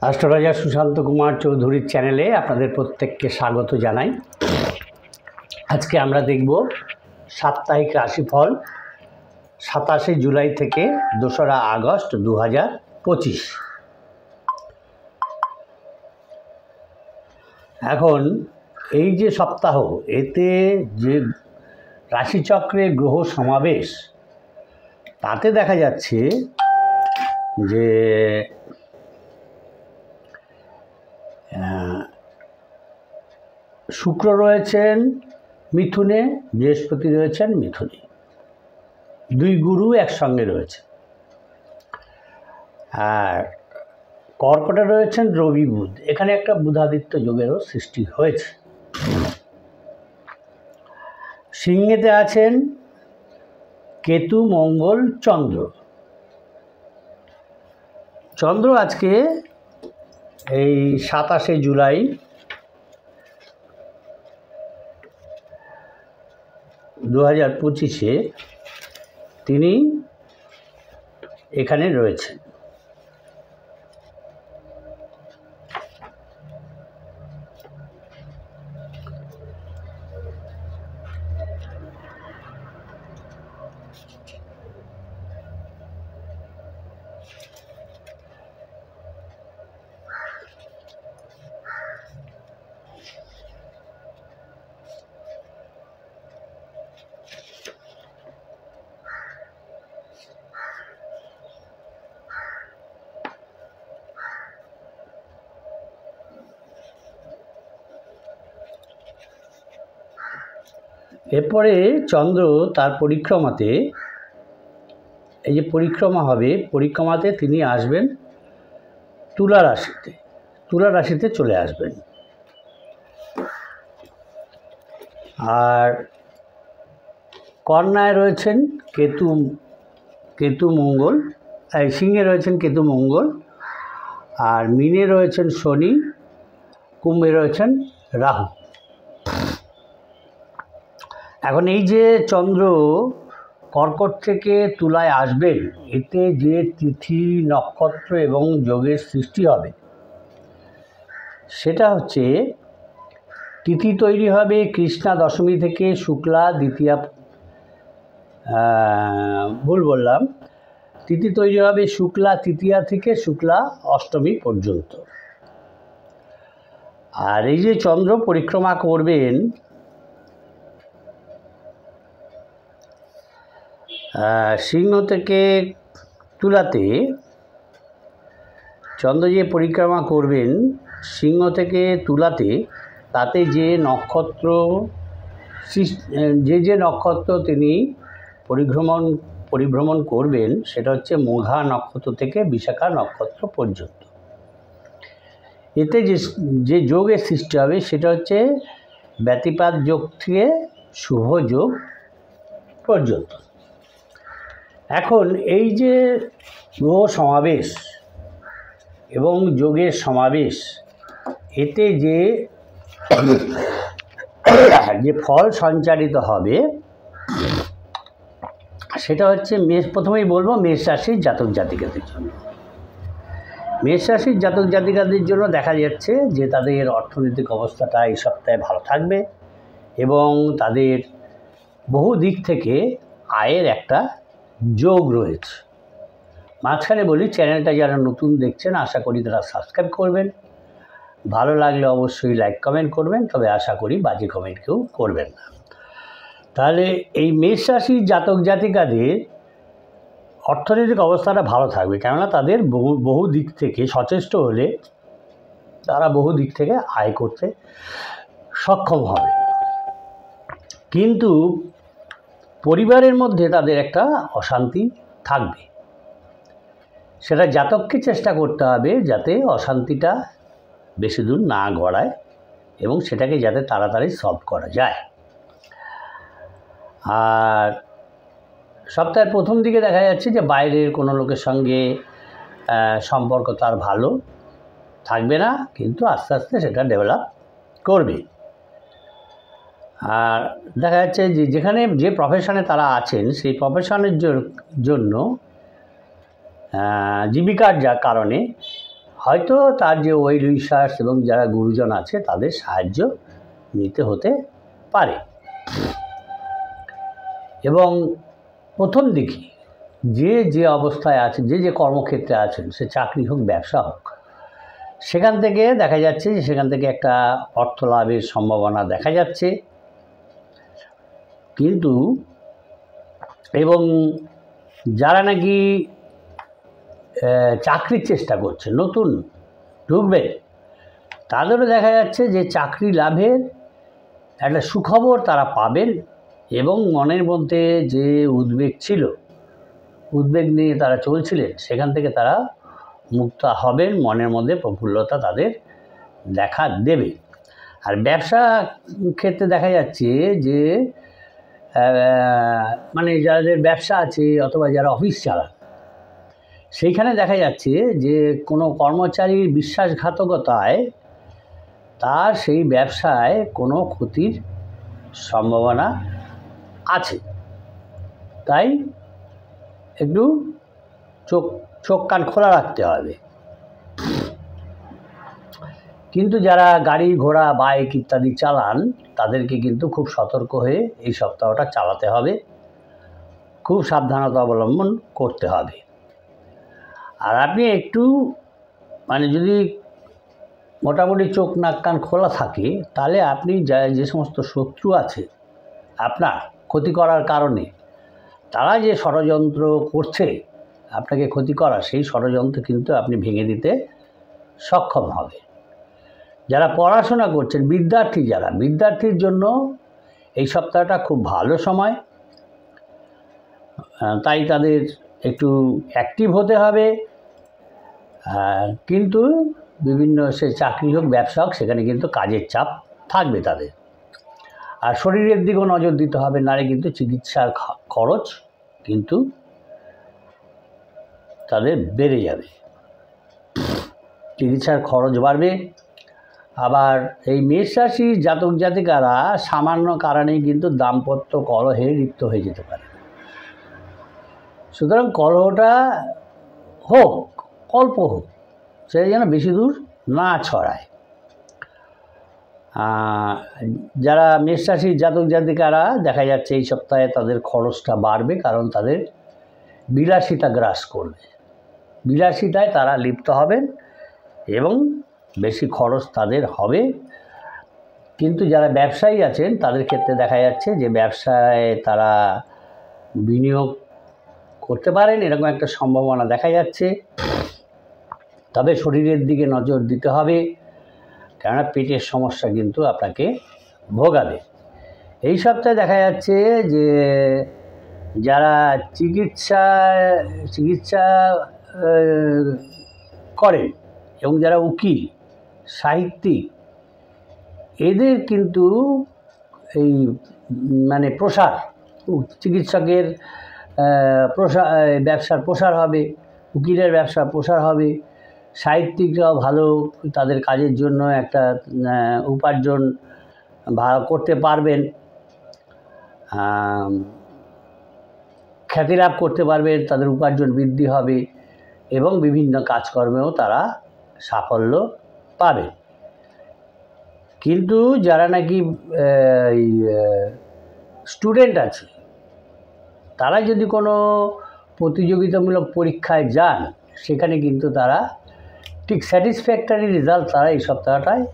Astrologer Sushant Kumar চৌধুরীর চ্যানেলে আপনাদের প্রত্যেককে স্বাগত জানাই। আজকে আমরা দেখব সাপ্তাহিক রাশিফল 27শে জুলাই থেকে 2রা আগস্ট 2025। এখন এই যে সপ্তাহ, এতে যে রাশিচক্রে গ্রহ সমাবেশ, তাতে দেখা যাচ্ছে যে শুক্র রয়েছেন মিথুনে, বৃহস্পতি রয়েছেন মিথুনে, দুই গুরু একসঙ্গে রয়েছে। আর কর্কটে রয়েছেন রবি বুধ, এখানে একটা বুধাদিত্য যোগেরও সৃষ্টি হয়েছে। সিংহেতে আছেন কেতু, মঙ্গল, চন্দ্র। চন্দ্র আজকে এই 27শে জুলাই 2025-এ তিনি এখানে রয়েছেন। এরপরে চন্দ্র তার পরিক্রমাতে, এই যে পরিক্রমা হবে, পরিক্রমাতে তিনি আসবেন তুলা রাশিতে, তুলা রাশিতে চলে আসবেন। আর কন্যায় রয়েছেন কেতু মঙ্গল, সিংহে রয়েছেন কেতু মঙ্গল, আর মীনে রয়েছেন শনি, কুম্ভে রয়েছেন রাহু। এখন এই যে চন্দ্র কর্কট থেকে তুলায় আসবেন, এতে যে তিথি, নক্ষত্র এবং যোগের সৃষ্টি হবে, সেটা হচ্ছে তিথি তৈরি হবে কৃষ্ণা দশমী থেকে শুক্লা দ্বিতীয়া, তিথি তৈরি হবে শুক্লা তৃতীয়া থেকে শুক্লা অষ্টমী পর্যন্ত। আর এই যে চন্দ্র পরিক্রমা করবেন, সিংহ থেকে তুলাতে, চন্দ্র যে পরিক্রমা করবেন সিংহ থেকে তুলাতে, তাতে যে নক্ষত্র নক্ষত্র তিনি পরিভ্রমণ করবেন, সেটা হচ্ছে মঘা নক্ষত্র থেকে বিশাখা নক্ষত্র পর্যন্ত। এতে যে যোগের সৃষ্টি হবে সেটা হচ্ছে ব্যতিপাত যোগ থেকে শুভ যোগ পর্যন্ত। এখন এই যে গ্রহ সমাবেশ এবং যোগের সমাবেশ, এতে যে ফল সঞ্চারিত হবে সেটা হচ্ছে প্রথমেই বলবো মেষ রাশির জাতক জাতিকাদের জন্য। মেষ রাশির জাতক জাতিকাদের জন্য দেখা যাচ্ছে যে তাদের অর্থনৈতিক অবস্থাটা এই সপ্তাহে ভালো থাকবে এবং তাদের বহু দিক থেকে আয়ের একটা যোগ রয়েছে। মাঝখানে বলি, চ্যানেলটা যারা নতুন দেখছেন আশা করি তারা সাবস্ক্রাইব করবেন, ভালো লাগলে অবশ্যই লাইক কমেন্ট করবেন, তবে আশা করি বাজে কমেন্ট কেউ করবেন না। তাহলে এই মেষ রাশির জাতক জাতিকাদের অর্থনৈতিক অবস্থাটা ভালো থাকবে, কেননা তাদের বহু দিক থেকে সচেষ্ট হলে তারা বহু দিক থেকে আয় করতে সক্ষম হবে। কিন্তু পরিবারের মধ্যে তাদের একটা অশান্তি থাকবে, সেটা জাতককে চেষ্টা করতে হবে যাতে অশান্তিটা বেশি দূর না গড়ায় এবং সেটাকে যাতে তাড়াতাড়ি সলভ করা যায়। আর সপ্তাহের প্রথম দিকে দেখা যাচ্ছে যে বাইরের কোনো লোকের সঙ্গে সম্পর্ক তার ভালো থাকবে না, কিন্তু আস্তে আস্তে সেটা ডেভেলপ করবে। আর দেখা যাচ্ছে যে যেখানে যে প্রফেশনে তারা আছেন সেই প্রফেশনের জন্য জীবিকার কারণে হয়তো তার যে ওয়েল উইশার্স এবং যারা গুরুজন আছে তাদের সাহায্য নিতে হতে পারে। এবং প্রথম দিকে যে অবস্থায় আছেন, যে কর্মক্ষেত্রে আছেন, সে চাকরি হোক ব্যবসা হোক, সেখান থেকে দেখা যাচ্ছে যে সেখান থেকে একটা অর্থ লাভের সম্ভাবনা দেখা যাচ্ছে। কিন্তু এবং যারা নাকি চাকরির চেষ্টা করছে, নতুন ঢুকবে, তাদেরও দেখা যাচ্ছে যে চাকরি লাভের একটা সুখবর তারা পাবেন এবং মনের মধ্যে যে উদ্বেগ ছিল, উদ্বেগ নিয়ে তারা চলছিলেন, সেখান থেকে তারা মুক্ত হবেন, মনের মধ্যে প্রফুল্লতা তাদের দেখা দেবে। আর ব্যবসা ক্ষেত্রে দেখা যাচ্ছে যে মানে যাদের ব্যবসা আছে অথবা যারা অফিস চালান, সেইখানে দেখা যাচ্ছে যে কোনো কর্মচারীর বিশ্বাসঘাতকতায় তার সেই ব্যবসায় কোনো ক্ষতির সম্ভাবনা আছে। তাই একটু চোখ কান খোলা রাখতে হবে। কিন্তু যারা গাড়ি ঘোড়া বাইক ইত্যাদি চালান, তাদেরকে কিন্তু খুব সতর্ক হয়ে এই সপ্তাহটা চালাতে হবে, খুব সাবধানতা অবলম্বন করতে হবে। আর আপনি একটু মানে যদি মোটামুটি চোখ নাক কান খোলা থাকে, তাহলে আপনি যে সমস্ত শত্রু আছে আপনার ক্ষতি করার কারণে, তারা যে ষড়যন্ত্র করছে আপনাকে ক্ষতি করা, সেই ষড়যন্ত্র কিন্তু আপনি ভেঙে দিতে সক্ষম হবে। যারা পড়াশোনা করছেন, বিদ্যার্থীর জন্য এই সপ্তাহটা খুব ভালো সময়। তাই তাদের একটু অ্যাক্টিভ হতে হবে। কিন্তু বিভিন্ন সে চাকরি হোক ব্যবসা হোক, সেখানে কিন্তু কাজের চাপ থাকবে তাদের। আর শরীরের দিকেও নজর দিতে হবে, নাহলে কিন্তু চিকিৎসার খরচ কিন্তু তাদের বেড়ে যাবে, চিকিৎসার খরচ বাড়বে। আবার এই মেষ রাশির জাতক জাতিকারা সামান্য কারণেই কিন্তু দাম্পত্য কলহে লিপ্ত হয়ে যেতে পারে। সুতরাং কলহটা হোক, অল্প হোক, সেটা যেন বেশি দূর না ছড়ায়। যারা মেষ রাশির জাতক জাতিকারা দেখা যাচ্ছে এই সপ্তাহে তাদের খরচটা বাড়বে, কারণ তাদের বিলাসিতা গ্রাস করবে, বিলাসিতায় তারা লিপ্ত হবেন এবং বেশি খরচ তাদের হবে। কিন্তু যারা ব্যবসায়ী আছেন তাদের ক্ষেত্রে দেখা যাচ্ছে যে ব্যবসায় তারা বিনিয়োগ করতে পারেন, এরকম একটা সম্ভাবনা দেখা যাচ্ছে। তবে শরীরের দিকে নজর দিতে হবে, কেননা পেটের সমস্যা কিন্তু আপনাকে ভোগাবে। এই সপ্তাহে দেখা যাচ্ছে যে যারা চিকিৎসা করেন এবং যারা উকিল, সাহিত্যিক, এদের কিন্তু এই মানে প্রসার, চিকিৎসকের ব্যবসার প্রসার হবে, উকিলের ব্যবসার প্রসার হবে, সাহিত্যিকরাও ভালো তাদের কাজের জন্য একটা উপার্জন করতে পারবেন, খ্যাতিলাভ করতে পারবেন, তাদের উপার্জন বৃদ্ধি হবে এবং বিভিন্ন কাজকর্মেও তারা সাফল্য পাবে। কিন্তু যারা নাকি স্টুডেন্ট আছে, তারা যদি কোনো প্রতিযোগিতামূলক পরীক্ষায় যান, সেখানে কিন্তু তারা ঠিক স্যাটিসফ্যাক্টরি রেজাল্ট তারা এই সপ্তাহটায়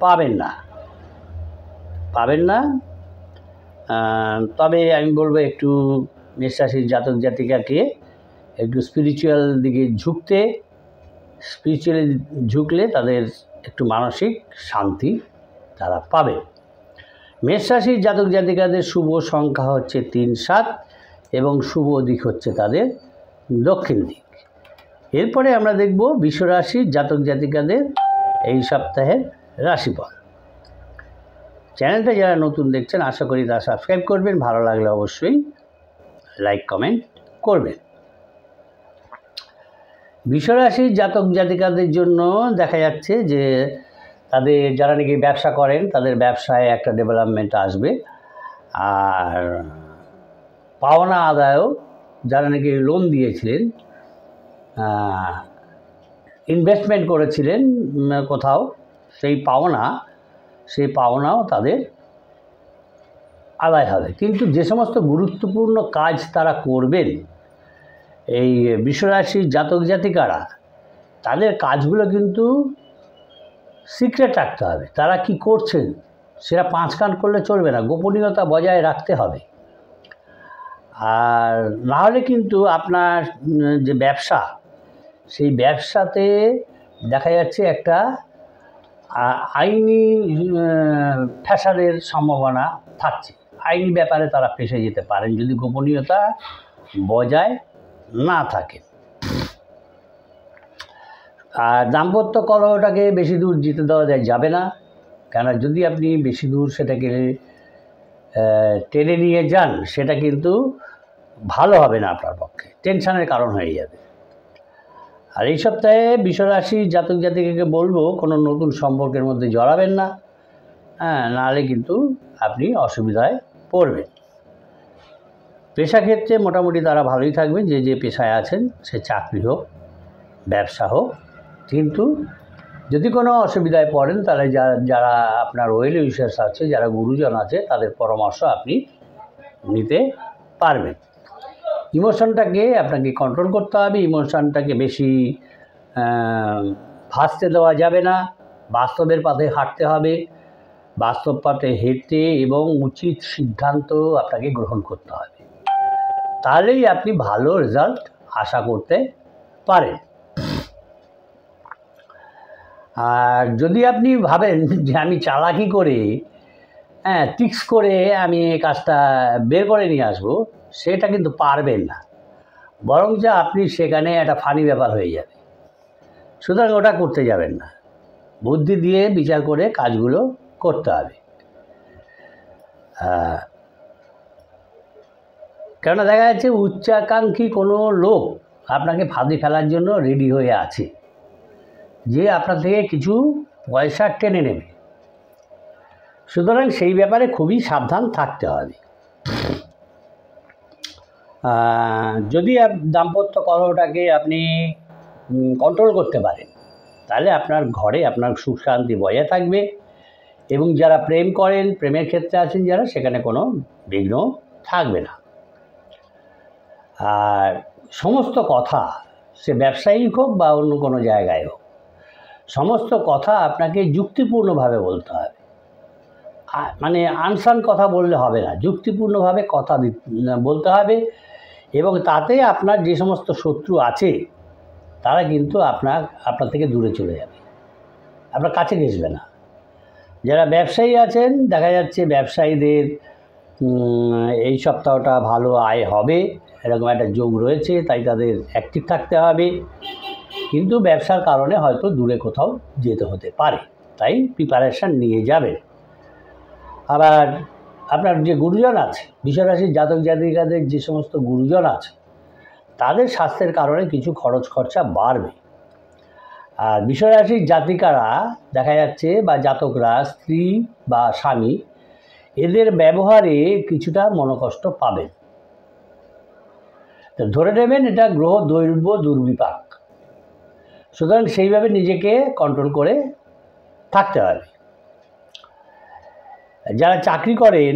পাবেন না। তবে আমি বলবো একটু মেষ রাশির জাতক জাতিকাকে একটু স্পিরিচুয়াল দিকে ঝুঁকলে তাদের একটু মানসিক শান্তি তারা পাবে। মেষ রাশির জাতক জাতিকাদের শুভ সংখ্যা হচ্ছে 3-7 এবং শুভ দিক হচ্ছে তাদের দক্ষিণ দিক। এরপরে আমরা দেখব বৃষ রাশির জাতক জাতিকাদের এই সপ্তাহের রাশিফল। চ্যানেলটা যারা নতুন দেখছেন, আশা করি তা সাবস্ক্রাইব করবেন, ভালো লাগলে অবশ্যই লাইক কমেন্ট করবেন। বৃষ রাশির জাতক জাতিকাদের জন্য দেখা যাচ্ছে যে তাদের যারা নাকি ব্যবসা করেন, তাদের ব্যবসায় একটা ডেভেলপমেন্ট আসবে। আর পাওনা আদায়ও, যারা নাকি লোন দিয়েছিলেন ইনভেস্টমেন্ট করেছিলেন কোথাও, সেই পাওনাও তাদের আদায় হবে। কিন্তু যে সমস্ত গুরুত্বপূর্ণ কাজ তারা করবেন, এই বৃষরাশির জাতক জাতিকারা, তাদের কাজগুলো কিন্তু সিক্রেট রাখতে হবে। তারা কি করছেন সেটা পাঁচ কান করলে চলবে না, গোপনীয়তা বজায় রাখতে হবে। আর না হলে কিন্তু আপনার যে ব্যবসা, সেই ব্যবসাতে দেখা যাচ্ছে একটা আইনি ফ্যাসাদের সম্ভাবনা থাকছে। আইনি ব্যাপারে তারা ফেঁসে যেতে পারেন যদি গোপনীয়তা বজায় না থাকে। আর দাম্পত্য কলহটাকে বেশি দূর যেতে দেওয়া যাবে না, কেন যদি আপনি বেশি দূর সেটাকে টেনে নিয়ে যান, সেটা কিন্তু ভালো হবে না, আপনার পক্ষে টেনশনের কারণ হয়ে যাবে। আর এই সপ্তাহে বৃষরাশির জাতক জাতিকাকে বলবো কোনো নতুন সম্পর্কের মধ্যে জড়াবেন না, নাহলে কিন্তু আপনি অসুবিধায় পড়বেন। পেশাক্ষেত্রে মোটামুটি তারা ভালোই থাকবেন, যে পেশায় আছেন, সে চাকরি হোক ব্যবসা হোক। কিন্তু যদি কোনো অসুবিধায় পড়েন তাহলে যারা আপনার ওয়েল উইশার্স আছে, যারা গুরুজন আছে, তাদের পরামর্শ আপনি নিতে পারবেন। ইমোশনটাকে আপনাকে কন্ট্রোল করতে হবে, ইমোশনটাকে বেশি ভাসতে দেওয়া যাবে না, বাস্তবের পথে হাঁটতে হবে, বাস্তব পথে হেঁটে এবং উচিত সিদ্ধান্ত আপনাকে গ্রহণ করতে হবে, তাহলেই আপনি ভালো রেজাল্ট আশা করতে পারেন। আর যদি আপনি ভাবেন যে আমি চালাকি করে ট্রিক্স করে আমি এই কাজটা বের করে নিয়ে আসবো, সেটা কিন্তু পারবেন না, বরং যা আপনি সেখানে একটা ফানি ব্যাপার হয়ে যাবে। সুতরাং ওটা করতে যাবেন না, বুদ্ধি দিয়ে বিচার করে কাজগুলো করতে হবে। কেননা দেখা যাচ্ছে উচ্চাকাঙ্ক্ষী কোনো লোক আপনাকে ফাঁদে ফেলার জন্য রেডি হয়ে আছে, যে আপনার থেকে কিছু পয়সা টেনে নেবে। সুতরাং সেই ব্যাপারে খুবই সাবধান থাকতে হবে। যদি দাম্পত্য কলহটাকে আপনি কন্ট্রোল করতে পারেন, তাহলে আপনার ঘরে আপনার সুখ শান্তি বজায় থাকবে, এবং যারা প্রেম করেন, প্রেমের ক্ষেত্রে আছেন যারা, সেখানে কোনো বিঘ্ন থাকবে না। আর সমস্ত কথা, সে ব্যবসায়িক হোক বা অন্য কোনো জায়গায় হোক, সমস্ত কথা আপনাকে যুক্তিপূর্ণভাবে বলতে হবে। মানে আনসান কথা বললে হবে না, যুক্তিপূর্ণভাবে কথা বলতে হবে, এবং তাতে আপনার যে সমস্ত শত্রু আছে তারা কিন্তু আপনার থেকে দূরে চলে যাবে, আপনার কাছে ঘেঁষবে না। যারা ব্যবসায়ী আছেন, দেখা যাচ্ছে ব্যবসায়ীদের এই সপ্তাহটা ভালো আয় হবে, এরকম একটা যোগ রয়েছে, তাই তাদের অ্যাক্টিভ থাকতে হবে। কিন্তু ব্যবসার কারণে হয়তো দূরে কোথাও যেতে হতে পারে, তাই প্রিপারেশান নিয়ে যাবেন। আবার আপনার যে গুরুজন আছে, বৃষরাশির জাতক জাতিকাদের যে সমস্ত গুরুজন আছে, তাদের স্বাস্থ্যের কারণে কিছু খরচ খরচা বাড়বে। আর বৃষরাশির জাতিকারা দেখা যাচ্ছে, বা জাতকরা, স্ত্রী বা স্বামী, এদের ব্যবহারে কিছুটা মনোকষ্ট পাবেন। তো ধরে নেবেন এটা গ্রহ দৈর্ঘ্য দুর্বিপাক, সুতরাং সেইভাবে নিজেকে কন্ট্রোল করে থাকতে হবে। যারা চাকরি করেন,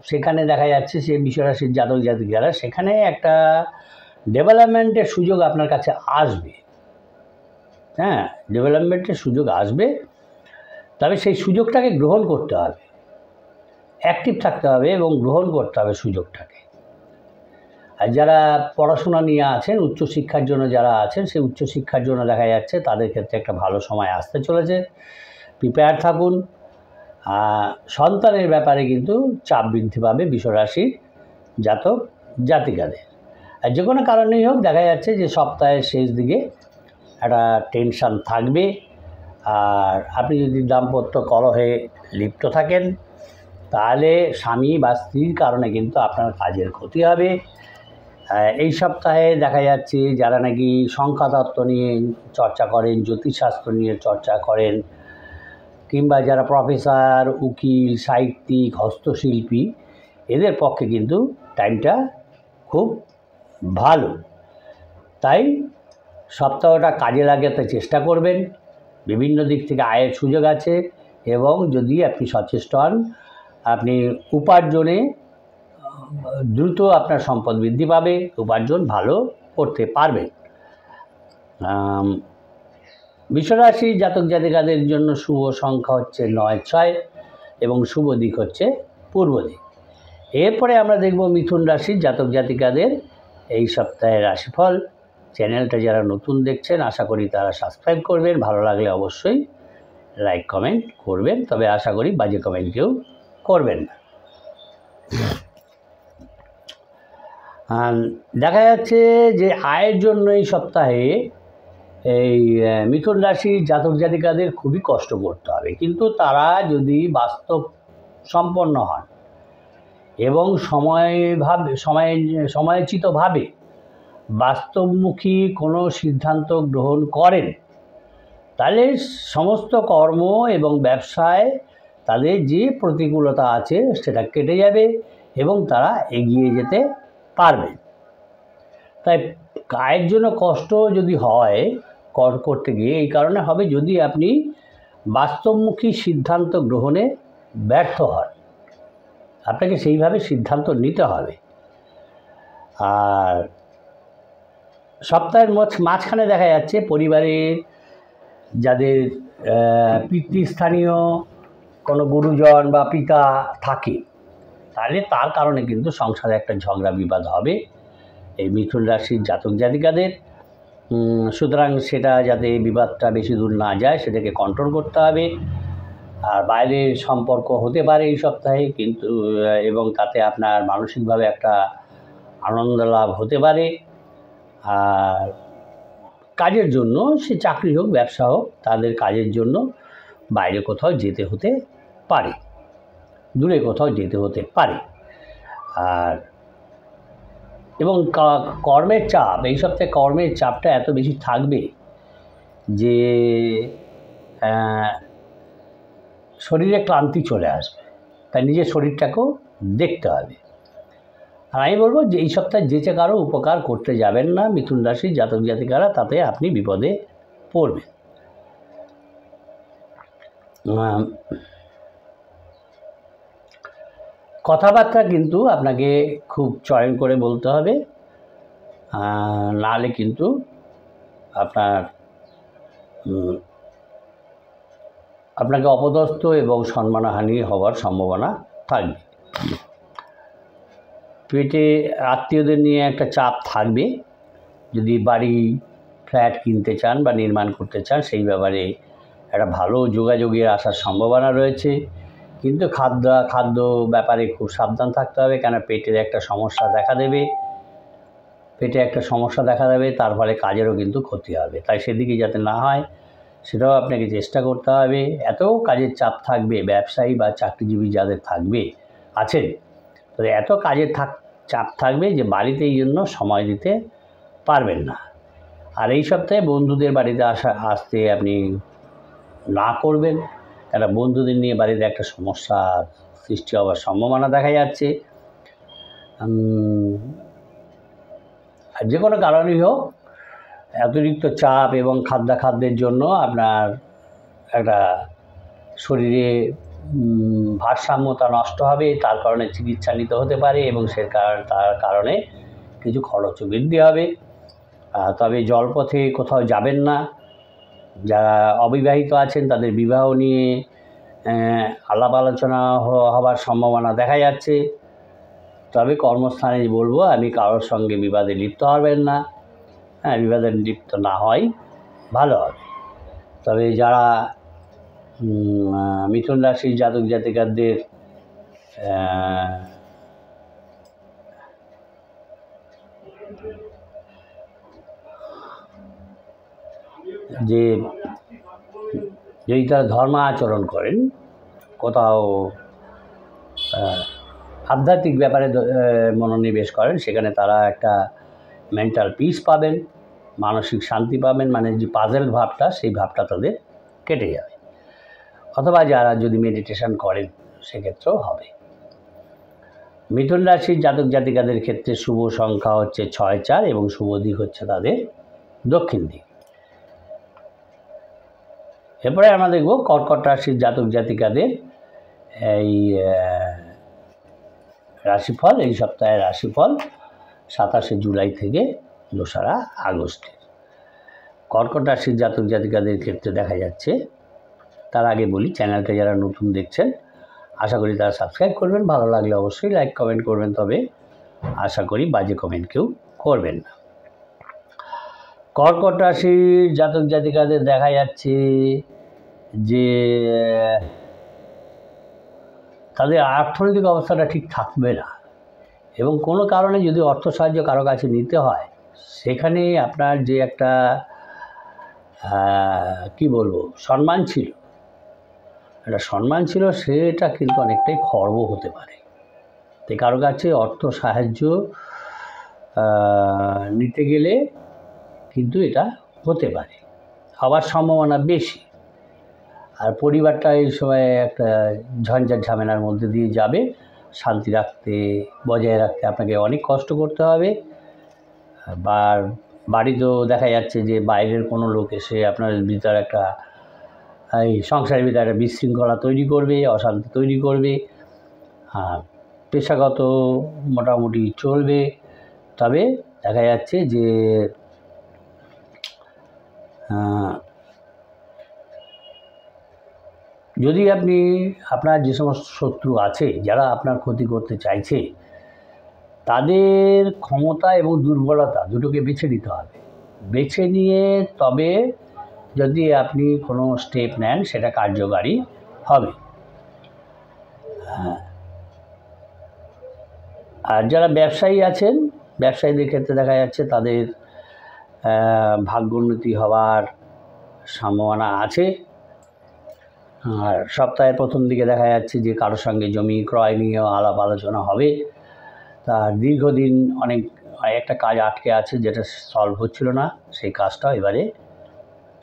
সেখানে দেখা যাচ্ছে সে বৃষরাশির জাতক জাতিকারা, সেখানে একটা ডেভেলপমেন্টের সুযোগ আপনার কাছে আসবে। ডেভেলপমেন্টের সুযোগ আসবে, তবে সেই সুযোগটাকে গ্রহণ করতে হবে, অ্যাক্টিভ থাকতে হবে এবং গ্রহণ করতে হবে সুযোগটাকে। আর যারা পড়াশোনা নিয়ে আছেন, উচ্চশিক্ষার জন্য যারা আছেন, সেই উচ্চশিক্ষার জন্য দেখা যাচ্ছে তাদের ক্ষেত্রে একটা ভালো সময় আসতে চলেছে, প্রিপেয়ার থাকুন। সন্তানের ব্যাপারে কিন্তু চাপ বৃদ্ধি পাবে বৃষরাশির জাতক জাতিকাদের। আর যে কোনো কারণেই হোক, দেখা যাচ্ছে যে সপ্তাহের শেষ দিকে একটা টেনশান থাকবে। আর আপনি যদি দাম্পত্য কলহে লিপ্ত থাকেন, তাহলে স্বামী বা স্ত্রীর কারণে কিন্তু আপনার কাজের ক্ষতি হবে। এই সপ্তাহে দেখা যাচ্ছে যারা নাকি সংখ্যাতত্ত্ব নিয়ে চর্চা করেন, জ্যোতিষশাস্ত্র নিয়ে চর্চা করেন, কিংবা যারা প্রফেসর, উকিল, সাহিত্যিক, হস্তশিল্পী, এদের পক্ষে কিন্তু টাইমটা খুব ভালো। তাই সপ্তাহটা কাজে লাগাতে চেষ্টা করবেন। বিভিন্ন দিক থেকে আয়ের সুযোগ আছে এবং যদি আপনি সচেষ্ট হন, আপনি উপার্জনে দ্রুত আপনার সম্পদ বৃদ্ধি পাবে, উপার্জন ভালো করতে পারবেন। বিশ্বরাশি জাতক জাতিকাদের জন্য শুভ সংখ্যা হচ্ছে 9-6 এবং শুভ দিক হচ্ছে পূর্ব দিক। এরপরে আমরা দেখব মিথুন রাশির জাতক জাতিকাদের এই সপ্তাহের রাশিফল। চ্যানেলটা যারা নতুন দেখছেন আশা করি তারা সাবস্ক্রাইব করবেন, ভালো লাগলে অবশ্যই লাইক কমেন্ট করবেন, তবে আশা করি বাজে কমেন্ট কেউ করবেন না। দেখা যাচ্ছে যে আয়ের জন্য এই সপ্তাহে এই মিথুন রাশির জাতক জাতিকাদের খুবই কষ্ট করতে হবে, কিন্তু তারা যদি বাস্তব সম্পন্ন হন এবং সময়োচিতভাবে বাস্তবমুখী কোনো সিদ্ধান্ত গ্রহণ করেন, তাহলে সমস্ত কর্ম এবং ব্যবসায় তাদের যে প্রতিকূলতা আছে সেটা কেটে যাবে এবং তারা এগিয়ে যেতে পারবে। তাই আয়ের জন্য কষ্ট যদি হয় করতে গিয়ে এই কারণে হবে যদি আপনি বাস্তবমুখী সিদ্ধান্ত গ্রহণে ব্যর্থ হন, আপনাকে সেইভাবে সিদ্ধান্ত নিতে হবে। আর সপ্তাহের মাঝখানে দেখা যাচ্ছে পরিবারের যাদের পিতৃস্থানীয় কোনো গুরুজন বা পিতা থাকে, তাহলে তার কারণে কিন্তু সংসারে একটা ঝগড়া বিবাদ হবে এই মিথুন রাশির জাতক জাতিকাদের। সুতরাং সেটা যাতে বিবাদটা বেশি দূর না যায় সেটাকে কন্ট্রোল করতে হবে। আর বাইরের সম্পর্ক হতে পারে এই সপ্তাহে, কিন্তু এবং তাতে আপনার মানসিকভাবে একটা আনন্দ লাভ হতে পারে। আর কাজের জন্য, সে চাকরি হোক ব্যবসা হোক, তাদের কাজের জন্য বাইরে কোথাও যেতে হতে পারে, দূরে কোথাও যেতে হতে পারে। আর এবং কর্মের চাপ, এই সপ্তাহে কর্মের চাপটা এত বেশি থাকবে যে শরীরে ক্লান্তি চলে আসবে, তাই নিজের শরীরটাকেও দেখতে হবে। আর আমি বলবো যে এই সপ্তাহে যেচে কারো উপকার করতে যাবেন না মিথুন রাশির জাতক জাতিকারা, তাতে আপনি বিপদে পড়বেন। কথাবার্তা কিন্তু আপনাকে খুব চয়ন করে বলতে হবে, নাহলে কিন্তু আপনাকে অপদস্থ এবং সম্মানহানি হওয়ার সম্ভাবনা থাকবে। পেটে আত্মীয়দের নিয়ে একটা চাপ থাকবে। যদি বাড়ি ফ্ল্যাট কিনতে চান বা নির্মাণ করতে চান, সেই ব্যাপারে একটা ভালো যোগাযোগের আসার সম্ভাবনা রয়েছে, কিন্তু খাদ্য ব্যাপারে খুব সাবধান থাকতে হবে, কেন পেটের একটা সমস্যা দেখা দেবে, তার ফলে কাজেরও কিন্তু ক্ষতি হবে। তাই সেদিকে যাতে না হয় সেটাও আপনাকে চেষ্টা করতে হবে। এত কাজের চাপ থাকবে, ব্যবসায়ী বা চাকরিজীবী যাদের আছেন, তো এত কাজের চাপ থাকবে যে বাড়িতে এই জন্য সময় দিতে পারবেন না। আর এই সপ্তাহে বন্ধুদের বাড়িতে আসতে আপনি না করবেন, কেন বন্ধুদের নিয়ে বাড়িতে একটা সমস্যা সৃষ্টি হওয়ার সম্ভাবনা দেখা যাচ্ছে। আর যে কোনো কারণেই হোক, অতিরিক্ত চাপ এবং খাদ্যের জন্য আপনার একটা শরীরে ভারসাম্যতা নষ্ট হবে, তার কারণে চিকিৎসা নিতে হতে পারে এবং তার কারণে কিছু খরচও বৃদ্ধি হবে। তবে জলপথে কোথাও যাবেন না। যারা অবিবাহিত আছেন তাদের বিবাহ নিয়ে আলাপ আলোচনা হওয়ার সম্ভাবনা দেখা যাচ্ছে। তবে কর্মস্থানে বলবো আমি কারোর সঙ্গে বিবাদে লিপ্ত হবেন না, বিবাদে লিপ্ত না হয় ভালো হবে। তবে যারা মিথুন রাশির জাতক জাতিকাদের যদি তারা ধর্ম আচরণ করেন, কোথাও আধ্যাত্মিক ব্যাপারে মনোনিবেশ করেন, সেখানে তারা একটা মেন্টাল পিস পাবেন, মানসিক শান্তি পাবেন, মানে যে পাজেল ভাবটা, সেই ভাবটা তাদের কেটে যাবে। অথবা যারা যদি মেডিটেশন করেন সেক্ষেত্রেও হবে। মিথুন রাশির জাতক জাতিকাদের ক্ষেত্রে শুভ সংখ্যা হচ্ছে 6-4 এবং শুভ দিক হচ্ছে তাদের দক্ষিণ দিক। এরপরে আমরা দেখব কর্কট রাশির জাতক জাতিকাদের এই রাশিফল, এই সপ্তাহের রাশিফল 27শে জুলাই থেকে 2রা আগস্টে। কর্কট রাশির জাতক জাতিকাদের ক্ষেত্রে দেখা যাচ্ছে, তার আগে বলি চ্যানেলটা যারা নতুন দেখছেন আশা করি তারা সাবস্ক্রাইব করবেন, ভালো লাগলে অবশ্যই লাইক কমেন্ট করবেন, তবে আশা করি বাজে কমেন্ট কেউ করবেন না। কর্কট রাশির জাতক জাতিকাদের দেখা যাচ্ছে যে তাদের অর্থনৈতিক অবস্থাটা ঠিক থাকবে না, এবং কোনো কারণে যদি অর্থ সাহায্য কারো কাছে নিতে হয় সেখানে আপনার যে একটা কি বলবো সম্মান ছিল, একটা সম্মান ছিল, সেটা কিন্তু অনেকটাই খর্ব হতে পারে। তাই কারো কাছে অর্থ সাহায্য নিতে গেলে কিন্তু এটা হতে পারে, হওয়ার সম্ভাবনা বেশি। আর পরিবারটা এই সময় একটা ঝঞ্ঝাট ঝামেলার মধ্যে দিয়ে যাবে। শান্তি রাখতে, বজায় রাখতে আপনাকে অনেক কষ্ট করতে হবে। বা বাড়িতেও দেখা যাচ্ছে যে বাইরের কোনো লোক এসে আপনার ভিতরে একটা এই সংসারের ভিতরে একটা বিশৃঙ্খলা তৈরি করবে, অশান্তি তৈরি করবে। পেশাগত মোটামুটি চলবে, তবে দেখা যাচ্ছে যে যদি আপনি আপনার যে সমস্ত শত্রু আছে যারা আপনার ক্ষতি করতে চাইছে, তাদের ক্ষমতা এবং দুর্বলতা দুটোকে বেছে নিতে হবে। বেছে নিয়ে তবে যদি আপনি কোনো স্টেপ নেন সেটা কার্যকারী হবে। আর যারা ব্যবসায়ী আছেন, ব্যবসায়ীদের ক্ষেত্রে দেখা যাচ্ছে তাদের ভাগ্যোন্নতি হওয়ার সম্ভাবনা আছে। আর সপ্তাহের প্রথম দিকে দেখা যাচ্ছে যে কারোর সঙ্গে জমি ক্রয় নিয়েও আলাপ আলোচনা হবে। তার দীর্ঘদিন একটা কাজ আটকে আছে, যেটা সলভ হচ্ছিল না, সেই কাজটাও এবারে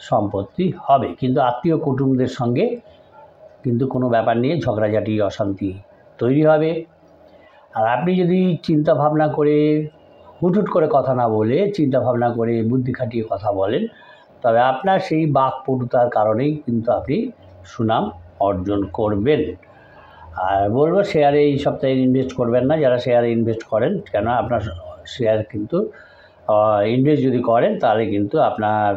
সম্পত্তি হবে। কিন্তু আত্মীয় কুটুম্বদের সঙ্গে কিন্তু কোনো ব্যাপার নিয়ে ঝগড়াঝাটি অশান্তি তৈরি হবে। আর আপনি যদি চিন্তা ভাবনা করে হুটহুট করে কথা না বলে চিন্তা ভাবনা করে বুদ্ধি খাটিয়ে কথা বলেন, তবে আপনার সেই বাকপটুতার কারণেই কিন্তু আপনি সুনাম অর্জন করবেন। আর বলবো শেয়ারে এই সপ্তাহে ইনভেস্ট করবেন না, যারা শেয়ারে ইনভেস্ট করেন, কেন আপনার শেয়ার কিন্তু ইনভেস্ট যদি করেন তাহলে কিন্তু আপনার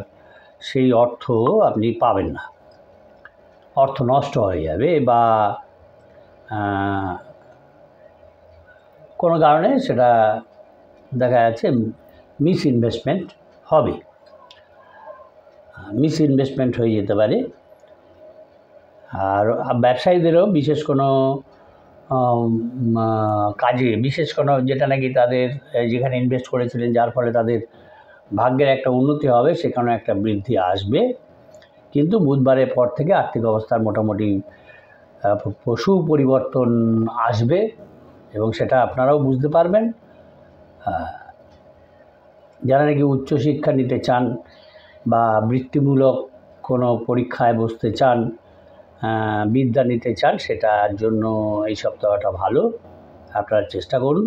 সেই অর্থ আপনি পাবেন না, অর্থ নষ্ট হয়ে যাবে বা কোনো কারণে সেটা দেখা যাচ্ছে মিস ইনভেস্টমেন্ট হবে, মিস ইনভেস্টমেন্ট হয়ে যেতে পারে। আর ব্যবসায়ীদেরও বিশেষ কোনো কাজে, বিশেষ কোনো যেটা নাকি তাদের যেখানে ইনভেস্ট করেছিলেন যার ফলে তাদের ভাগ্যের একটা উন্নতি হবে, সেখানে একটা বৃদ্ধি আসবে। কিন্তু বুধবারের পর থেকে আর্থিক অবস্থার মোটামুটি সুপরিবর্তন আসবে, এবং সেটা আপনারাও বুঝতে পারবেন। যারা নাকি উচ্চশিক্ষা নিতে চান বা বৃত্তিমূলক কোনো পরীক্ষায় বসতে চান, বিদ্যা নিতে চান, সেটার জন্য এই সপ্তাহটা ভালো, আপনারা চেষ্টা করুন।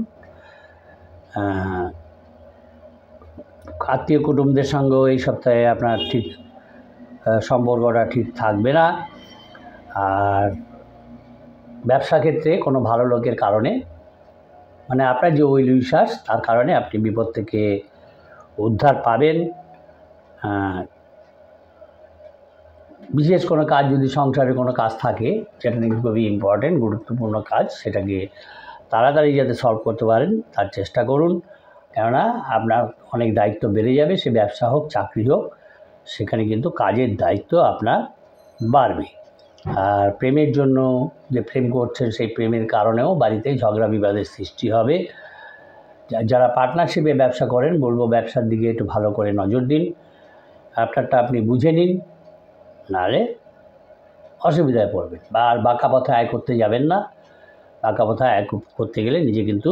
আত্মীয় কুটুম্বদের সঙ্গেও এই সপ্তাহে আপনার ঠিক সম্পর্কটা ঠিক থাকবে না। আর ব্যবসা ক্ষেত্রে কোনো ভালো লোকের কারণে, মানে আপনার যে ওই বিশ্বাস, তার কারণে আপনি বিপদ থেকে উদ্ধার পাবেন। বিশেষ কোনো কাজ, যদি সংসারে কোনো কাজ থাকে যেটা নাকি খুবই ইম্পর্টেন্ট, গুরুত্বপূর্ণ কাজ, সেটাকে তাড়াতাড়ি যাতে সলভ করতে পারেন তার চেষ্টা করুন। কেননা আপনার অনেক দায়িত্ব বেড়ে যাবে, সে ব্যবসা হোক চাকরি হোক, সেখানে কিন্তু কাজের দায়িত্ব আপনার বাড়বে। আর প্রেমের জন্য যে প্রেম করছেন, সেই প্রেমের কারণেও বাড়িতে ঝগড়া বিবাদের সৃষ্টি হবে। যারা পার্টনারশিপে ব্যবসা করেন, বলবো ব্যবসার দিকে একটু ভালো করে নজর দিন, আপনারটা আপনি বুঝে নিন, নাহলে অসুবিধায় পড়বেন। বা আর বাঁকা পথে আয় করতে যাবেন না, বাঁকা পথে আয় করতে গেলে নিজে কিন্তু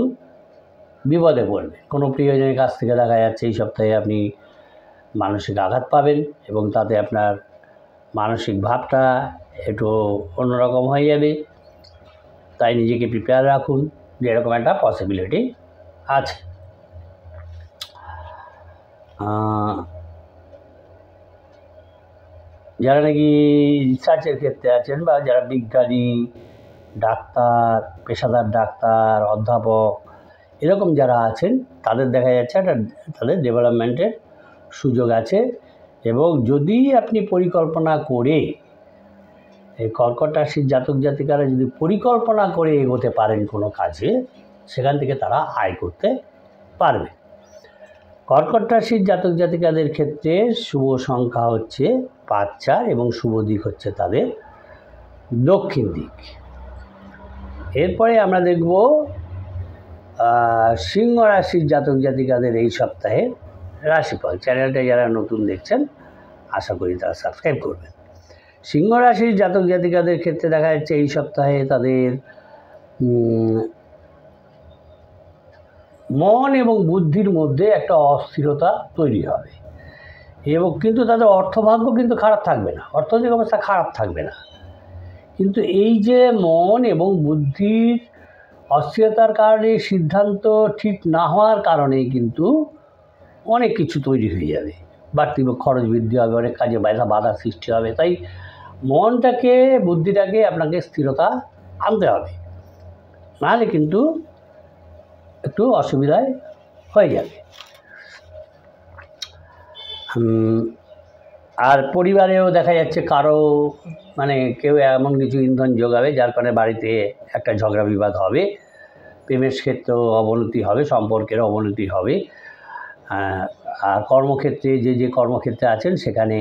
বিপদে পড়বে। কোনো প্রিয়জনের কাছ থেকে দেখা যাচ্ছে এই সপ্তাহে আপনি মানসিক আঘাত পাবেন, এবং তাতে আপনার মানসিক ভাবটা একটু অন্যরকম হয়ে যাবে। তাই নিজেকে প্রিপেয়ার রাখুন যে এরকম একটা পসিবিলিটি আছে। যারা নাকি রিসার্চের ক্ষেত্রে আছেন বা যারা বিজ্ঞানী, ডাক্তার, পেশাদার ডাক্তার, অধ্যাপক এরকম যারা আছেন তাদের দেখা যাচ্ছে একটা তাদের ডেভেলপমেন্টের সুযোগ আছে। এবং যদি আপনি পরিকল্পনা করে এই কর্কট রাশির জাতক জাতিকারা যদি পরিকল্পনা করে এগোতে পারেন কোনো কাজে, সেখান থেকে তারা আয় করতে পারবে। কর্কট রাশির জাতক জাতিকাদের ক্ষেত্রে শুভ সংখ্যা হচ্ছে 5-4 এবং শুভ দিক হচ্ছে তাদের দক্ষিণ দিক। এরপরে আমরা দেখব সিংহ রাশির জাতক জাতিকাদের এই সপ্তাহে রাশিফল। চ্যানেলটা যারা নতুন দেখছেন আশা করি তারা সাবস্ক্রাইব করবেন। সিংহ রাশির জাতক জাতিকাদের ক্ষেত্রে দেখা যাচ্ছে এই সপ্তাহে তাদের মন এবং বুদ্ধির মধ্যে একটা অস্থিরতা তৈরি হবে এবং কিন্তু তাদের অর্থভাগ্য কিন্তু খারাপ থাকবে না, অর্থনৈতিক অবস্থা খারাপ থাকবে না। কিন্তু এই যে মন এবং বুদ্ধির অস্থিরতার কারণে সিদ্ধান্ত ঠিক না হওয়ার কারণে কিন্তু অনেক কিছু তৈরি হয়ে যাবে, বাড়তি খরচ বৃদ্ধি হবে, অনেক কাজে বাধা সৃষ্টি হবে। তাই মনটাকে বুদ্ধিটাকে আপনাকে স্থিরতা আনতে হবে, নাহলে কিন্তু একটু অসুবিধায় হয়ে যাবে। আর পরিবারেও দেখা যাচ্ছে কারো কেউ এমন কিছু ইন্ধন যোগাবে যার কারণে বাড়িতে একটা ঝগড়া বিবাদ হবে, প্রেমের ক্ষেত্রেও অবনতি হবে, সম্পর্কের অবনতি হবে। আর কর্মক্ষেত্রে যে কর্মক্ষেত্রে আছেন সেখানে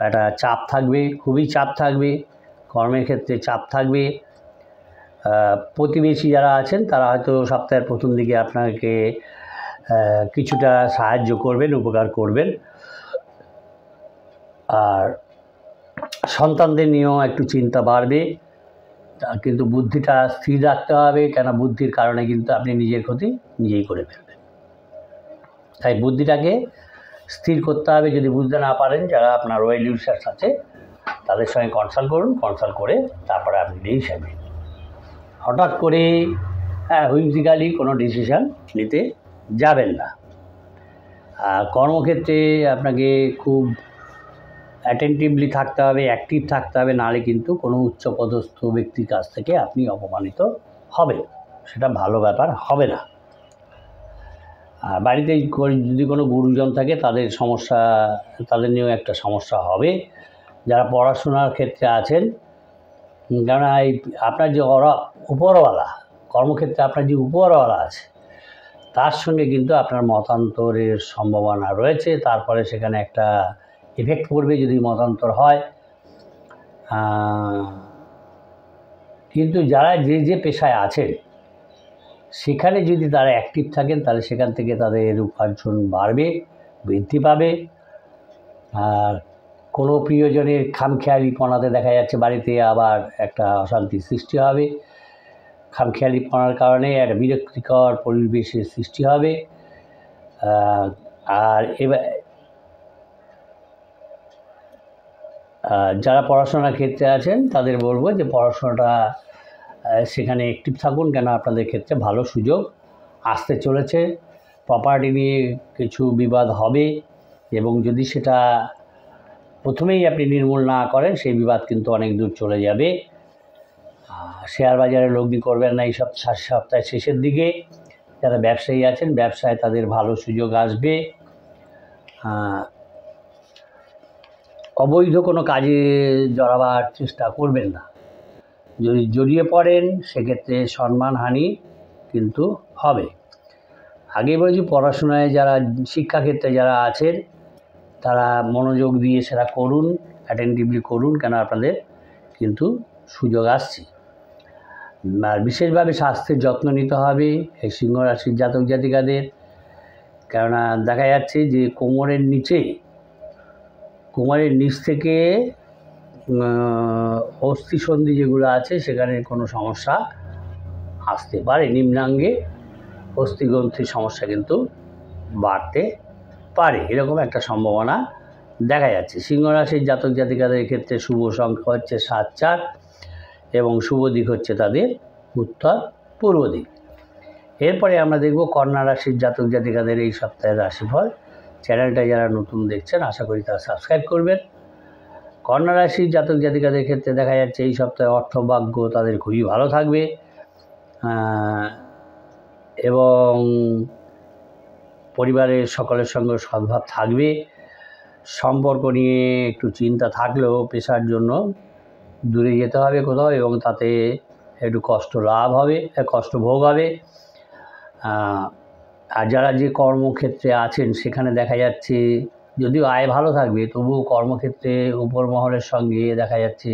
একটা চাপ থাকবে, খুবই চাপ থাকবে, কর্মের ক্ষেত্রে চাপ থাকবে। প্রতিবেশী যারা আছেন তারা হয়তো সপ্তাহের প্রথম দিকে আপনাকে কিছুটা সাহায্য করবেন, উপকার করবেন। আর সন্তানদের নিয়েও একটু চিন্তা বাড়বে, কিন্তু বুদ্ধিটা স্থির রাখতে হবে, কেন বুদ্ধির কারণে কিন্তু আপনি নিজের ক্ষতি নিজেই করে ফেলবেন। তাই বুদ্ধিটাকে স্থির করতে হবে। যদি বুঝতে না পারেন, যারা আপনার ওয়েল ইউজার্স আছে তাদের সঙ্গে কনসাল্ট করুন, কনসাল্ট করে তারপরে আপনি ডিসিশন নিন। হঠাৎ করে হুইমজিক্যালি কোনো ডিসিশান নিতে যাবেন না। আর কর্মক্ষেত্রে আপনাকে খুব অ্যাটেন্টিভলি থাকতে হবে, অ্যাক্টিভ থাকতে হবে, নাহলে কিন্তু কোনো উচ্চপদস্থ ব্যক্তির কাছ থেকে আপনি অপমানিত হবেন, সেটা ভালো ব্যাপার হবে না। আর বাড়িতে যদি কোনো গুরুজন থাকে তাদের নিয়েও একটা সমস্যা হবে। যারা পড়াশোনার ক্ষেত্রে আছেন, কেননা এই আপনার যে উপরওয়ালা কর্মক্ষেত্রে আপনার যে উপরওয়ালা আছে তার সঙ্গে কিন্তু আপনার মতান্তরের সম্ভাবনা রয়েছে। তারপরে সেখানে একটা এফেক্ট পড়বে যদি মতান্তর হয়। কিন্তু যারা যে পেশায় আছেন সেখানে যদি তারা অ্যাক্টিভ থাকেন তাহলে সেখান থেকে তাদের উপার্জন বাড়বে, বৃদ্ধি পাবে। আর কোনো প্রিয়জনের খামখেয়ালিপনাতে দেখা যাচ্ছে বাড়িতে আবার একটা অশান্তি সৃষ্টি হবে, খামখেয়ালিপনার কারণে একটা বিরক্তিকর পরিবেশের সৃষ্টি হবে। আর এবার যারা পড়াশোনার ক্ষেত্রে আছেন তাদের বলবো যে পড়াশোনাটা সেখানে অ্যাক্টিভ থাকুন, কেন আপনাদের ক্ষেত্রে ভালো সুযোগ আসতে চলেছে। প্রপার্টি নিয়ে কিছু বিবাদ হবে এবং যদি সেটা প্রথমেই আপনি নির্মূল না করেন সেই বিবাদ কিন্তু অনেক দূর চলে যাবে। শেয়ার বাজারে লগ্নি করবেন না এই সপ্তাহের শেষের দিকে। যারা ব্যবসায়ী আছেন ব্যবসায় তাদের ভালো সুযোগ আসবে। অবৈধ কোনো কাজে জড়াবার চেষ্টা করবেন না, যদি জড়িয়ে পড়েন সেক্ষেত্রে সম্মানহানি কিন্তু হবে। আগে বলছি পড়াশোনায় যারা শিক্ষাক্ষেত্রে যারা আছেন তারা মনোযোগ দিয়ে সেটা করুন, অ্যাটেন্টিভলি করুন, কেন আপনাদের কিন্তু সুযোগ আসছে। আর বিশেষভাবে স্বাস্থ্যের যত্ন নিতে হবে এই সিংহ রাশির জাতক জাতিকাদের, কেননা দেখা যাচ্ছে যে কোমরের নিচ থেকে অস্থিসন্ধি যেগুলো আছে সেখানে কোনো সমস্যা আসতে পারে, নিম্নাঙ্গে অস্থিগ্রন্থির সমস্যা কিন্তু বাড়তে পারে, এরকম একটা সম্ভাবনা দেখা যাচ্ছে। সিংহ রাশির জাতক জাতিকাদের ক্ষেত্রে শুভ সংখ্যা হচ্ছে 7-4 এবং শুভ দিক হচ্ছে তাদের উত্তর পূর্ব দিক। এরপরে আমরা দেখব কন্যা রাশির জাতক জাতিকাদের এই সপ্তাহের রাশিফল। চ্যানেলটা যারা নতুন দেখছেন আশা করি তারা সাবস্ক্রাইব করবেন। কন্যা রাশির জাতক জাতিকাদের ক্ষেত্রে দেখা যাচ্ছে এই সপ্তাহে অর্থভাগ্য তাদের খুবই ভালো থাকবে এবং পরিবারের সকলের সঙ্গে সদ্ভাব থাকবে। সম্পর্ক নিয়ে একটু চিন্তা থাকলেও পেশার জন্য দূরে যেতে হবে কোথাও এবং তাতে একটু কষ্ট ভোগ হবে। আর যারা যে কর্মক্ষেত্রে আছেন সেখানে দেখা যাচ্ছে যদিও আয় ভালো থাকবে, তবুও কর্মক্ষেত্রে উপর মহলের সঙ্গে দেখা যাচ্ছে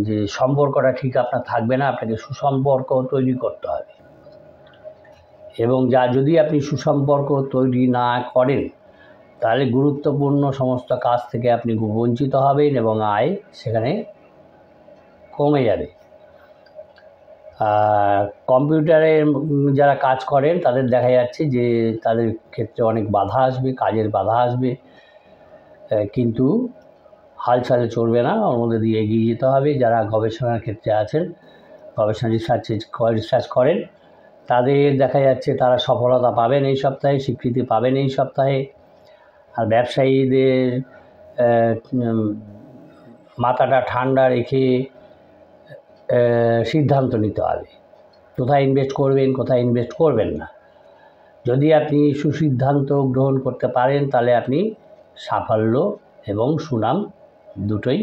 যে সম্পর্কটা ঠিক আপনার থাকবে না। আপনাকে সুসম্পর্ক তৈরি করতে হবে এবং যদি আপনি সুসম্পর্ক তৈরি না করেন তাহলে গুরুত্বপূর্ণ সমস্ত কাজ থেকে আপনি বঞ্চিত হবেন এবং আয় সেখানে কমে যাবে। আর কম্পিউটারে যারা কাজ করেন তাদের দেখা যাচ্ছে যে তাদের ক্ষেত্রে অনেক বাধা আসবে, কাজের বাধা আসবে, কিন্তু হাল ছাড়লে চলবে না, ওর মধ্যে দিয়ে এগিয়ে যেতে হবে। যারা গবেষণার ক্ষেত্রে আছেন, গবেষণা রিসার্চ করেন, তাদের দেখা যাচ্ছে তারা সফলতা পাবেন এই সপ্তাহে, স্বীকৃতি পাবেন এই সপ্তাহে। আর ব্যবসায়ীদের মাথাটা ঠান্ডা রেখে সিদ্ধান্ত নিতে হবে কোথায় ইনভেস্ট করবেন, কোথায় ইনভেস্ট করবেন না। যদি আপনি সুসিদ্ধান্ত গ্রহণ করতে পারেন তাহলে আপনি সাফল্য এবং সুনাম দুটোই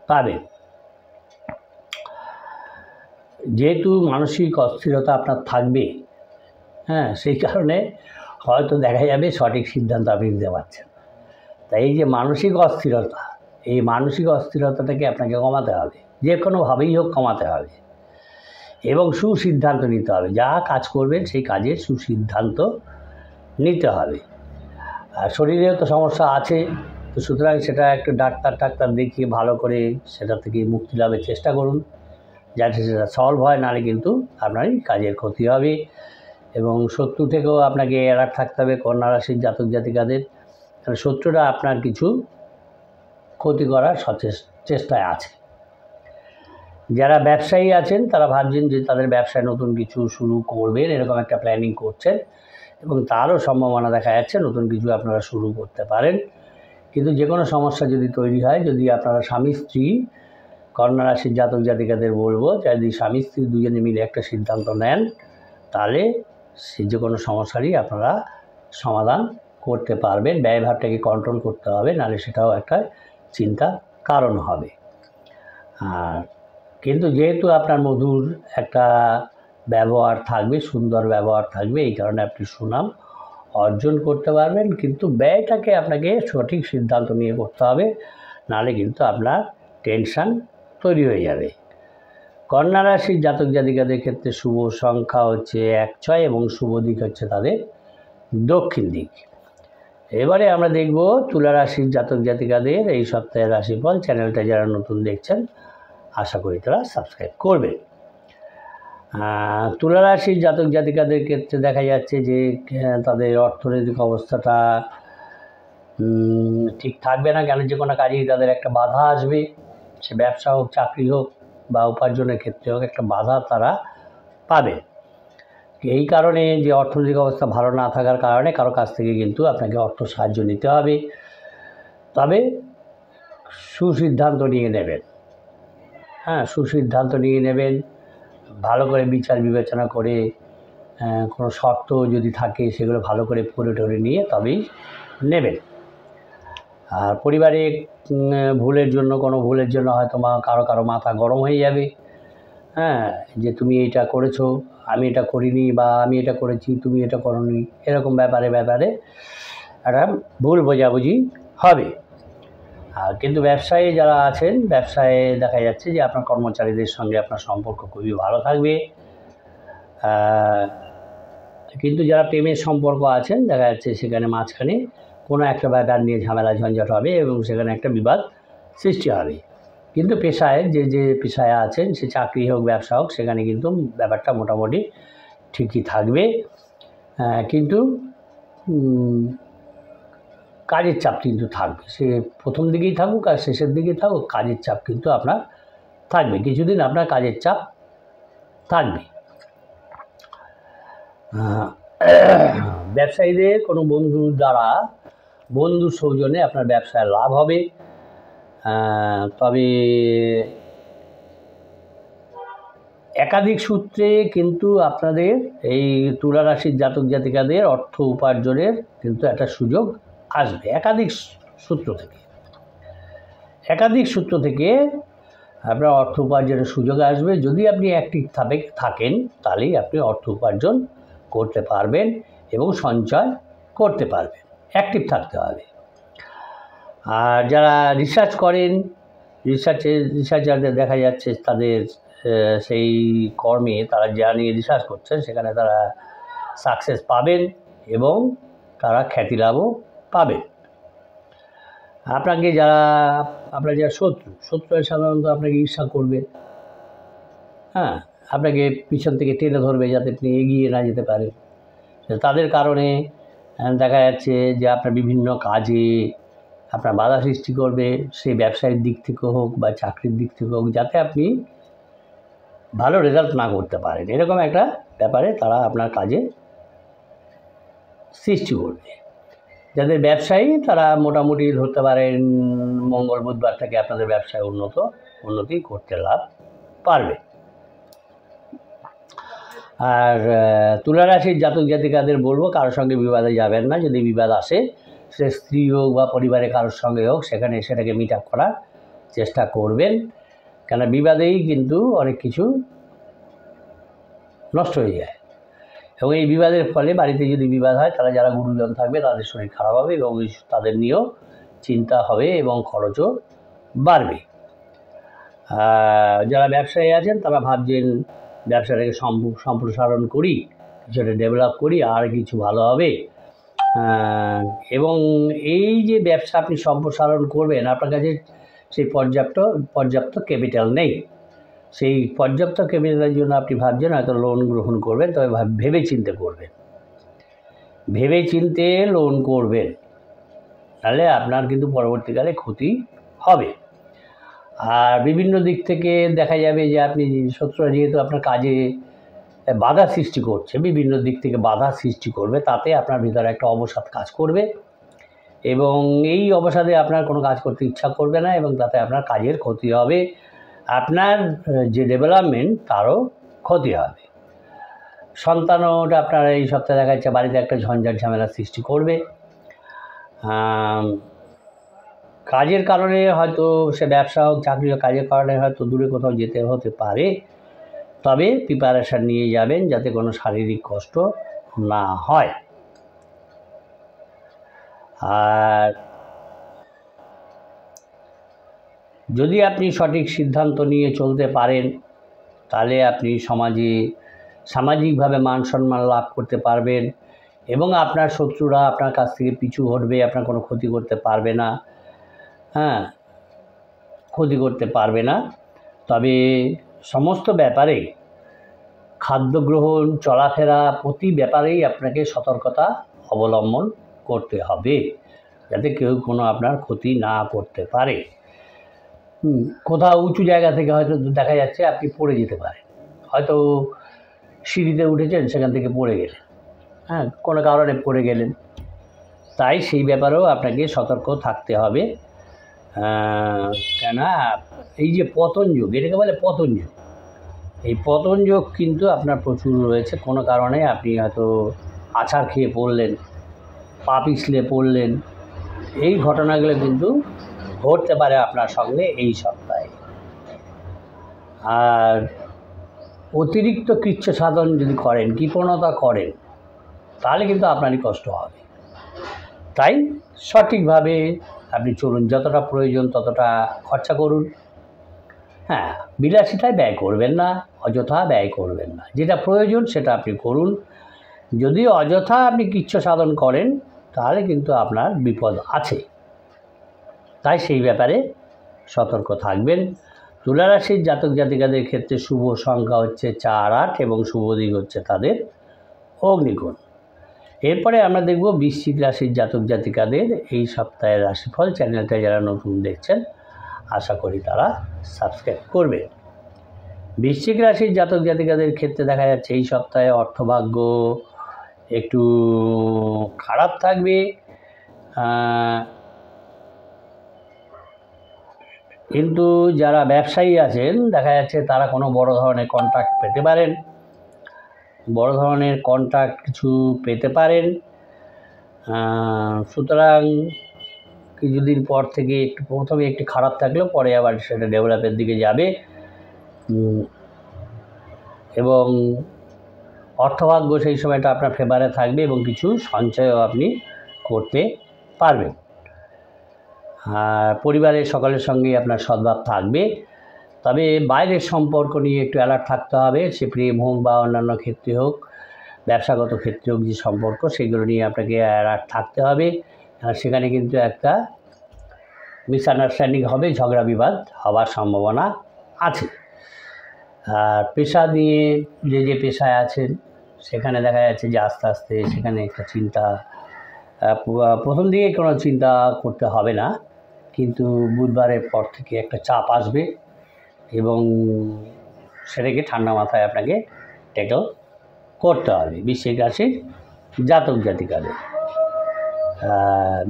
পাবেন। যেহেতু মানসিক অস্থিরতা আপনার থাকবে, সেই কারণে হয়তো দেখা যাবে সঠিক সিদ্ধান্ত আপনি নিতে পারছেন। তাই এই যে মানসিক অস্থিরতা, এই মানসিক অস্থিরতাটাকে আপনাকে কমাতে হবে, যে কোনোভাবেই হোক কমাতে হবে এবং সুসিদ্ধান্ত নিতে হবে। যা কাজ করবেন সেই কাজের সুসিদ্ধান্ত নিতে হবে। আর শরীরেও তো সমস্যা আছে, তো সুতরাং সেটা একটু ডাক্তার দেখিয়ে ভালো করে সেটা থেকে মুক্তি লাভের চেষ্টা করুন যাতে সেটা সলভ হয়, নাহলে কিন্তু আপনারই কাজের ক্ষতি হবে। এবং শত্রু থেকেও আপনাকে অ্যালার্ট থাকতে হবে কন্যা রাশির জাতক জাতিকাদের, কারণ শত্রুরা আপনার কিছু ক্ষতি করার চেষ্টায় আছে। যারা ব্যবসায়ী আছেন তারা ভাবছেন যে তাদের ব্যবসায় নতুন কিছু শুরু করবেন, এরকম একটা প্ল্যানিং করছেন এবং তারও সম্ভাবনা দেখা যাচ্ছে নতুন কিছু আপনারা শুরু করতে পারেন। কিন্তু যে কোনো সমস্যা যদি তৈরি হয়, যদি আপনারা স্বামী স্ত্রী কন্যা রাশির জাতক জাতিকাদের বলবো, যদি স্বামী স্ত্রী দুজনে মিলে একটা সিদ্ধান্ত নেন তাহলে যে কোনো সমস্যারই আপনারা সমাধান করতে পারবেন। ব্যয়ভারটাকে কন্ট্রোল করতে হবে, নাহলে সেটাও একটা চিন্তার কারণ হবে। আর কিন্তু যেহেতু আপনার মধুর একটা ব্যবহার থাকবে, সুন্দর ব্যবহার থাকবে, এই কারণে আপনি সুনাম অর্জন করতে পারবেন। কিন্তু ব্যয়টাকে আপনাকে সঠিক সিদ্ধান্ত নিয়ে করতে হবে, নাহলে কিন্তু আপনার টেনশান তৈরি হয়ে যাবে। কন্যা রাশির জাতক জাতিকাদের ক্ষেত্রে শুভ সংখ্যা হচ্ছে 1-6 এবং শুভ দিক হচ্ছে তাদের দক্ষিণ দিক। এবারে আমরা দেখব তুলা রাশির জাতক জাতিকাদের এই সপ্তাহের রাশিফল। চ্যানেলটা যারা নতুন দেখছেন আশা করি তারা সাবস্ক্রাইব করবেন। তুলা রাশির জাতক জাতিকাদের ক্ষেত্রে দেখা যাচ্ছে যে তাদের অর্থনৈতিক অবস্থাটা ঠিক থাকবে না, কেন যে কোনো কাজেই তাদের একটা বাধা আসবে, সে ব্যবসা হোক, চাকরি হোক বা উপার্জনের ক্ষেত্রে হোক, একটা বাধা তারা পাবে। এই কারণে যে অর্থনৈতিক অবস্থা ভালো না থাকার কারণে কারো কাছ থেকে কিন্তু আপনাকে অর্থ সাহায্য নিতে হবে, তবে সুসিদ্ধান্ত নিয়ে নেবেন। সুসিদ্ধান্ত নিয়ে নেবেন, ভালো করে বিচার বিবেচনা করে, কোনো শর্ত যদি থাকে সেগুলো ভালো করে পড়ে নিয়ে তবেই নেবেন। আর পরিবারে কোনো ভুলের জন্য হয়তো কারো মাথা গরম হয়ে যাবে, যে তুমি এটা করেছো, আমি এটা করিনি, বা আমি এটা করেছি তুমি এটা করোনি, এরকম ব্যাপারে একটা ভুল বোঝাবুঝি হবে। কিন্তু ব্যবসায়ী যারা আছেন, ব্যবসায় দেখা যাচ্ছে যে আপনার কর্মচারীদের সঙ্গে আপনার সম্পর্ক খুবই ভালো থাকবে। কিন্তু যারা প্রেমের সম্পর্ক আছেন দেখা যাচ্ছে সেখানে মাঝখানে কোনো একটা ব্যাপার নিয়ে ঝামেলা ঝঞ্ঝাট হবে এবং সেখানে একটা বিবাদ সৃষ্টি হবে। কিন্তু পেশায় যে পেশায় আছেন, সে চাকরি হোক ব্যবসা হোক, সেখানে কিন্তু ব্যাপারটা মোটামুটি ঠিকই থাকবে। কিন্তু কাজের চাপ কিন্তু থাকবে, সে প্রথম দিকেই থাকুক আর শেষের দিকেই থাকুক, কাজের চাপ কিন্তু আপনার থাকবে, কিছুদিন আপনার কাজের চাপ থাকবে। ব্যবসায়ীদের কোনো বন্ধুর সৌজন্যে আপনার ব্যবসায় লাভ হবে। তবে একাধিক সূত্রে কিন্তু আপনাদের এই তুলা রাশির জাতক জাতিকাদের অর্থ উপার্জনের কিন্তু একটা সুযোগ আসবে একাধিক সূত্র থেকে আপনার অর্থ উপার্জনের সুযোগ আসবে। যদি আপনি অ্যাক্টিভ থাকেন তাহলেই আপনি অর্থ উপার্জন করতে পারবেন এবং সঞ্চয় করতে পারবেন। অ্যাক্টিভ থাকতে হবে। আর যারা রিসার্চ করেন, রিসার্চারদের দেখা যাচ্ছে তাদের সেই কর্মে তারা যা নিয়ে রিসার্চ করছেন সেখানে তারা সাকসেস পাবেন এবং তারা খ্যাতিলাভও পাবেন। আপনার যারা শত্রু সাধারণত আপনাকে ঈর্ষা করবে, হ্যাঁ, আপনাকে পিছন থেকে টেনে ধরবে যাতে আপনি এগিয়ে না যেতে পারেন। তাদের কারণে দেখা যাচ্ছে যে আপনার বিভিন্ন কাজে আপনার বাধা সৃষ্টি করবে, সেই ব্যবসায়িক দিক থেকে হোক বা চাকরির দিক থেকে হোক, যাতে আপনি ভালো রেজাল্ট না করতে পারেন। এরকম একটা ব্যাপারে তারা আপনার কাজে সৃষ্টি করবে। যাদের ব্যবসায়ী তারা মোটামুটি ধরতে পারেন মঙ্গল বুধবার থেকে আপনাদের ব্যবসায় উন্নতি করতে লাভ পারবে। আর তুলা রাশির জাতক জাতিকাদের বলবো কারোর সঙ্গে বিবাদে যাবেন না। যদি বিবাদ আসে সে স্ত্রী হোক বা পরিবারের কারোর সঙ্গে হোক, সেটাকে মিট আপ করার চেষ্টা করবেন, কেন বিবাদেই কিন্তু অনেক কিছু নষ্ট হয়ে যায়। এবং এই বিবাদের ফলে বাড়িতে যদি বিবাদ হয় তাহলে যারা গুরুজন থাকবে তাদের শরীর খারাপ হবে এবং তাদের নিয়েও চিন্তা হবে এবং খরচও বাড়বে। যারা ব্যবসায়ী আছেন তারা ভাবছেন ব্যবসাটাকে সম্প্রসারণ করি, কিছুটা ডেভেলপ করি, আর কিছু ভালো হবে। এবং এই যে ব্যবসা আপনি সম্প্রসারণ করবেন, আপনার কাছে সেই পর্যাপ্ত ক্যাপিটাল নেই। সেই পর্যাপ্ত ক্যাপিটালের জন্য আপনি ভাবছেন হয়তো লোন গ্রহণ করবেন, তবে ভেবে চিনতে লোন করবেন, তাহলে আপনার কিন্তু পরবর্তীকালে ক্ষতি হবে। আর বিভিন্ন দিক থেকে দেখা যাবে যে আপনি শত্রুরা যেহেতু আপনার কাজে বাধা সৃষ্টি করছে, বিভিন্ন দিক থেকে বাধা সৃষ্টি করবে, তাতে আপনার ভিতরে একটা অবসাদ কাজ করবে এবং এই অবসাদে আপনার কোনো কাজ করতে ইচ্ছা করবে না এবং তাতে আপনার কাজের ক্ষতি হবে, আপনার যে ডেভেলপমেন্ট তারও ক্ষতি হবে। সন্তানটা আপনার এই সপ্তাহে দেখা যাচ্ছে বাড়িতে একটা ঝঞ্ঝাট ঝামেলা সৃষ্টি করবে। কাজের কারণে হয়তো সে ব্যবসা হোক চাকরি হোক, কাজের কারণে হয়তো দূরে কোথাও যেতে হতে পারে, তবে প্রিপারেশান নিয়ে যাবেন যাতে কোনো শারীরিক কষ্ট না হয়। আর যদি আপনি সঠিক সিদ্ধান্ত নিয়ে চলতে পারেন তাহলে আপনি সামাজিকভাবে মান সম্মান লাভ করতে পারবেন এবং আপনার শত্রুরা আপনার কাছ থেকে পিছু হটবে, আপনার কোনো ক্ষতি করতে পারবে না। তবে সমস্ত ব্যাপারে খাদ্য গ্রহণ, চলাফেরা, প্রতি ব্যাপারেই আপনাকে সতর্কতা অবলম্বন করতে হবে যাতে কেউ কোনো আপনার ক্ষতি না করতে পারে। কোথাও উঁচু জায়গা থেকে হয়তো দেখা যাচ্ছে আপনি পড়ে যেতে পারেন, হয়তো সিঁড়িতে উঠেছেন সেখান থেকে পড়ে গেলেন, কোনো কারণে পড়ে গেলেন, তাই সেই ব্যাপারেও আপনাকে সতর্ক থাকতে হবে। কেন এই যে পতন যোগ, এটাকে বলে পতন যোগ, এই পতন যোগ কিন্তু আপনার প্রচুর রয়েছে। কোনো কারণে আপনি হয়তো আছাড় খেয়ে পড়লেন, পা পিছলে পড়লেন, এই ঘটনাগুলো কিন্তু ঘটতে পারে আপনার সঙ্গে এই সপ্তাহে। আর অতিরিক্ত কৃচ্ছ সাধন যদি করেন, কৃপণতা করেন, তাহলে কিন্তু আপনারই কষ্ট হবে। তাই সঠিকভাবে আপনি চলুন, যতটা প্রয়োজন ততটা খরচা করুন। বিলাসিতায় ব্যয় করবেন না, অযথা ব্যয় করবেন না, যেটা প্রয়োজন সেটা আপনি করুন। যদি অযথা আপনি কৃচ্ছ সাধন করেন তাহলে কিন্তু আপনার বিপদ আছে, তাই সেই ব্যাপারে সতর্ক থাকবেন। তুলা রাশির জাতক জাতিকাদের ক্ষেত্রে শুভ সংখ্যা হচ্ছে 4, 8 এবং শুভ দিক হচ্ছে তাদের অগ্নিকোণ। এরপরে আমরা দেখব বৃশ্চিক রাশির জাতক জাতিকাদের এই সপ্তাহের রাশিফল। চ্যানেলটা যারা নতুন দেখছেন আশা করি তারা সাবস্ক্রাইব করবে। বৃশ্চিক রাশির জাতক জাতিকাদের ক্ষেত্রে দেখা যাচ্ছে এই সপ্তাহে অর্থভাগ্য একটু খারাপ থাকবে। কিন্তু যারা ব্যবসায়ী আছেন দেখা যাচ্ছে তারা কোনো বড় ধরনের কন্ট্রাক্ট পেতে পারেন, বড় ধরনের কন্ট্রাক্ট কিছু পেতে পারেন। সুতরাং কিছুদিন পর থেকে একটু প্রথমে একটু খারাপ থাকলেও পরে আবার সেটা ডেভেলপের দিকে যাবে এবং অর্থভাগ্য সেই সময়টা আপনার ফেভারে থাকবে এবং কিছু সঞ্চয়ও আপনি করতে পারবেন। আর পরিবারের সকলের সঙ্গেই আপনার সদ্ভাব থাকবে। তবে বাইরের সম্পর্ক নিয়ে একটু অ্যালার্ট থাকতে হবে, সে প্রেম হোক বা অন্যান্য ক্ষেত্রে হোক, ব্যবসাগত ক্ষেত্রে হোক, যে সম্পর্ক সেগুলো নিয়ে আপনাকে অ্যালার্ট থাকতে হবে। আর সেখানে কিন্তু একটা মিসআন্ডারস্ট্যান্ডিং হবে, ঝগড়া বিবাদ হওয়ার সম্ভাবনা আছে। আর পেশা নিয়ে যে পেশায় আছেন সেখানে দেখা যাচ্ছে যে আস্তে আস্তে সেখানে একটা চিন্তা, প্রথম দিকে কোনো চিন্তা করতে হবে না, কিন্তু বুধবারের পর থেকে একটা চাপ আসবে এবং সেটাকে ঠান্ডা মাথায় আপনাকে ট্যাকল করতে হবে। বৃশ্চিক রাশির জাতক জাতিকাদের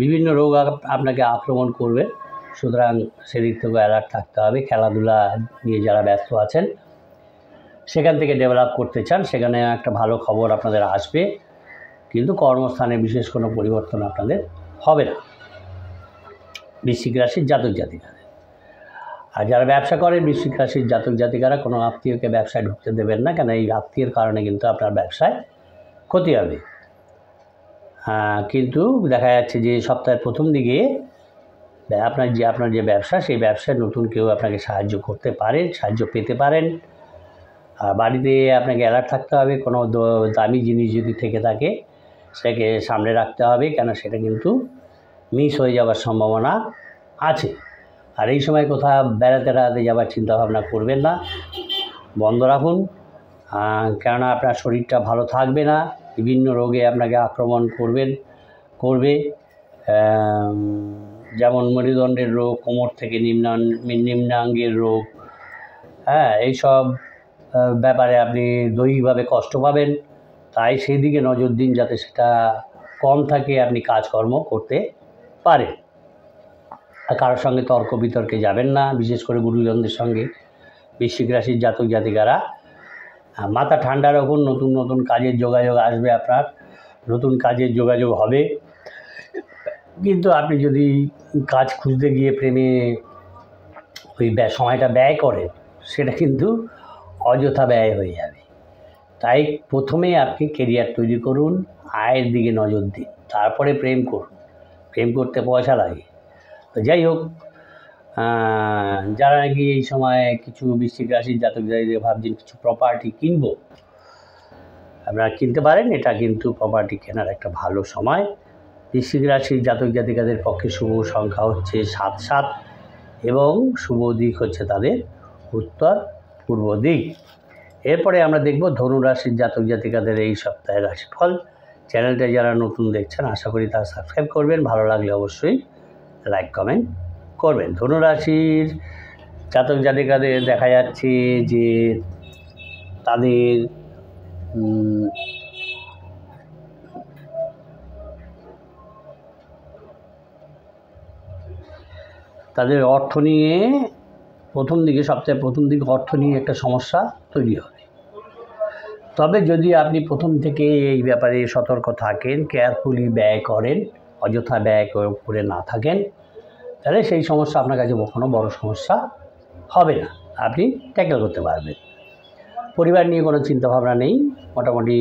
বিভিন্ন রোগ আপনাকে আক্রমণ করবে, সুতরাং সেদিক থেকে অ্যালার্ট থাকতে হবে। খেলাধুলা নিয়ে যারা ব্যস্ত আছেন, সেখান থেকে ডেভেলপ করতে চান, সেখানে একটা ভালো খবর আপনাদের আসবে, কিন্তু কর্মস্থানে বিশেষ কোনো পরিবর্তন আপনাদের হবে না বৃশ্চিক রাশির জাতক জাতিকাদের। আর যারা ব্যবসা করেন বৃশ্চিক রাশির জাতক জাতিকারা কোনো আত্মীয়কে ব্যবসায় ঢুকতে দেবেন না, কেন এই আত্মীয়ের কারণে কিন্তু আপনার ব্যবসায় ক্ষতি হবে। কিন্তু দেখা যাচ্ছে যে সপ্তাহের প্রথম দিকে আপনার যে ব্যবসা, সেই ব্যবসায় নতুন কেউ আপনাকে সাহায্য করতে পারেন, সাহায্য পেতে পারেন। আর বাড়িতে আপনাকে অ্যালার্ট থাকতে হবে, কোনো দামি জিনিস যদি থেকে থাকে সেটাকে সামনে রাখতে হবে, কেন সেটা কিন্তু মিস হয়ে যাওয়ার সম্ভাবনা আছে। আর এই সময় কোথাও বেড়াতে যাওয়ার চিন্তাভাবনা করবেন না, বন্ধ রাখুন, কেননা আপনার শরীরটা ভালো থাকবে না, বিভিন্ন রোগে আপনাকে আক্রমণ করবে, যেমন মেরুদণ্ডের রোগ, কোমর থেকে নিম্নাঙ্গের রোগ, এইসব ব্যাপারে আপনি দৈহিকভাবে কষ্ট পাবেন। তাই সেই দিকে নজর দিন যাতে সেটা কম থাকে, আপনি কাজকর্ম করতে পারেন। আর কারোর সঙ্গে তর্ক বিতর্কে যাবেন না, বিশেষ করে গুরুজনদের সঙ্গে। বৃশ্চিক রাশির জাতক জাতিকারা মাথা ঠান্ডা রাখুন, নতুন নতুন কাজের যোগাযোগ আসবে, আপনার নতুন কাজের যোগাযোগ হবে, কিন্তু আপনি যদি কাজ খুঁজতে গিয়ে প্রেমে ওই সময়টা ব্যয় করেন, সেটা কিন্তু অযথা ব্যয় হয়ে যাবে। তাই প্রথমে আপনি কেরিয়ার তৈরি করুন, আয়ের দিকে নজর দিন, তারপরে প্রেম করুন। প্রেম করতে পয়সা লাগে। তো যাই হোক, যারা নাকি এই সময় কিছু বৃশ্চিক রাশির জাতক জাতিকারা ভাবছেন কিছু প্রপার্টি কিনবো, আপনারা কিনতে পারেন। এটা কিন্তু প্রপার্টি কেনার একটা ভালো সময়। বৃশ্চিক রাশির জাতক জাতিকাদের পক্ষে শুভ সংখ্যা হচ্ছে 7 এবং শুভ দিক হচ্ছে তাদের উত্তর পূর্ব দিক। এরপরে আমরা দেখব ধনু রাশির জাতক জাতিকাদের এই সপ্তাহের রাশিফল। চ্যানেলটা যারা নতুন দেখছেন আশা করি তারা সাবস্ক্রাইব করবেন, ভালো লাগলে অবশ্যই লাইক কমেন্ট করবেন। ধনু রাশির জাতক জাতিকাদের দেখা যাচ্ছে যে তাদের অর্থ নিয়ে সপ্তাহের প্রথম দিকে অর্থ নিয়ে একটা সমস্যা তৈরি হবে। তবে যদি আপনি প্রথম থেকে এই ব্যাপারে সতর্ক থাকেন, কেয়ারফুলি ব্যয় করেন, অযথা ব্যয় করে না থাকেন, তাহলে সেই সমস্যা আপনার কাছে কোনো বড় সমস্যা হবে না, আপনি ট্যাকেল করতে পারবেন। পরিবার নিয়ে কোনো চিন্তাভাবনা নেই, মোটামুটি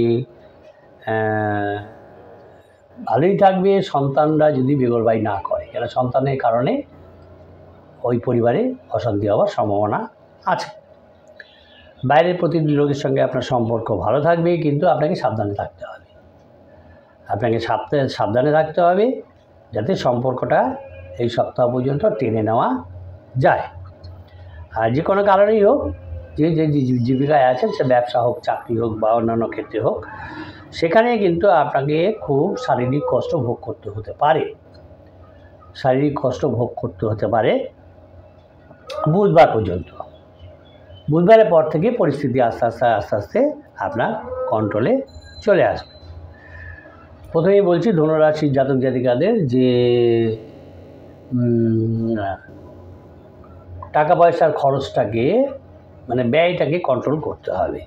ভালোই থাকবে। সন্তানরা যদি বেগরবাই না করে, কেন সন্তানের কারণে ওই পরিবারে অশান্তি হওয়ার সম্ভাবনা আছে। বাইরের প্রতিটি লোকের সঙ্গে আপনার সম্পর্ক ভালো থাকবে, কিন্তু আপনাকে সাবধানে থাকতে হবে, যাতে সম্পর্কটা এই সপ্তাহ পর্যন্ত টেনে নেওয়া যায়। আর যে কোনো কারণেই হোক, যে জীবিকায় আছেন, সে ব্যবসা হোক, চাকরি হোক বা অন্যান্য ক্ষেত্রে হোক, সেখানে কিন্তু আপনাকে খুব শারীরিক কষ্ট ভোগ করতে হতে পারে বুধবার পর্যন্ত। বুধবারের পর থেকে পরিস্থিতি আস্তে আস্তে আপনার কন্ট্রোলে চলে আসবে। প্রথমেই বলছি ধনুরাশির জাতক জাতিকাদের যে টাকা পয়সার খরচটাকে মানে ব্যয়টাকে কন্ট্রোল করতে হবে।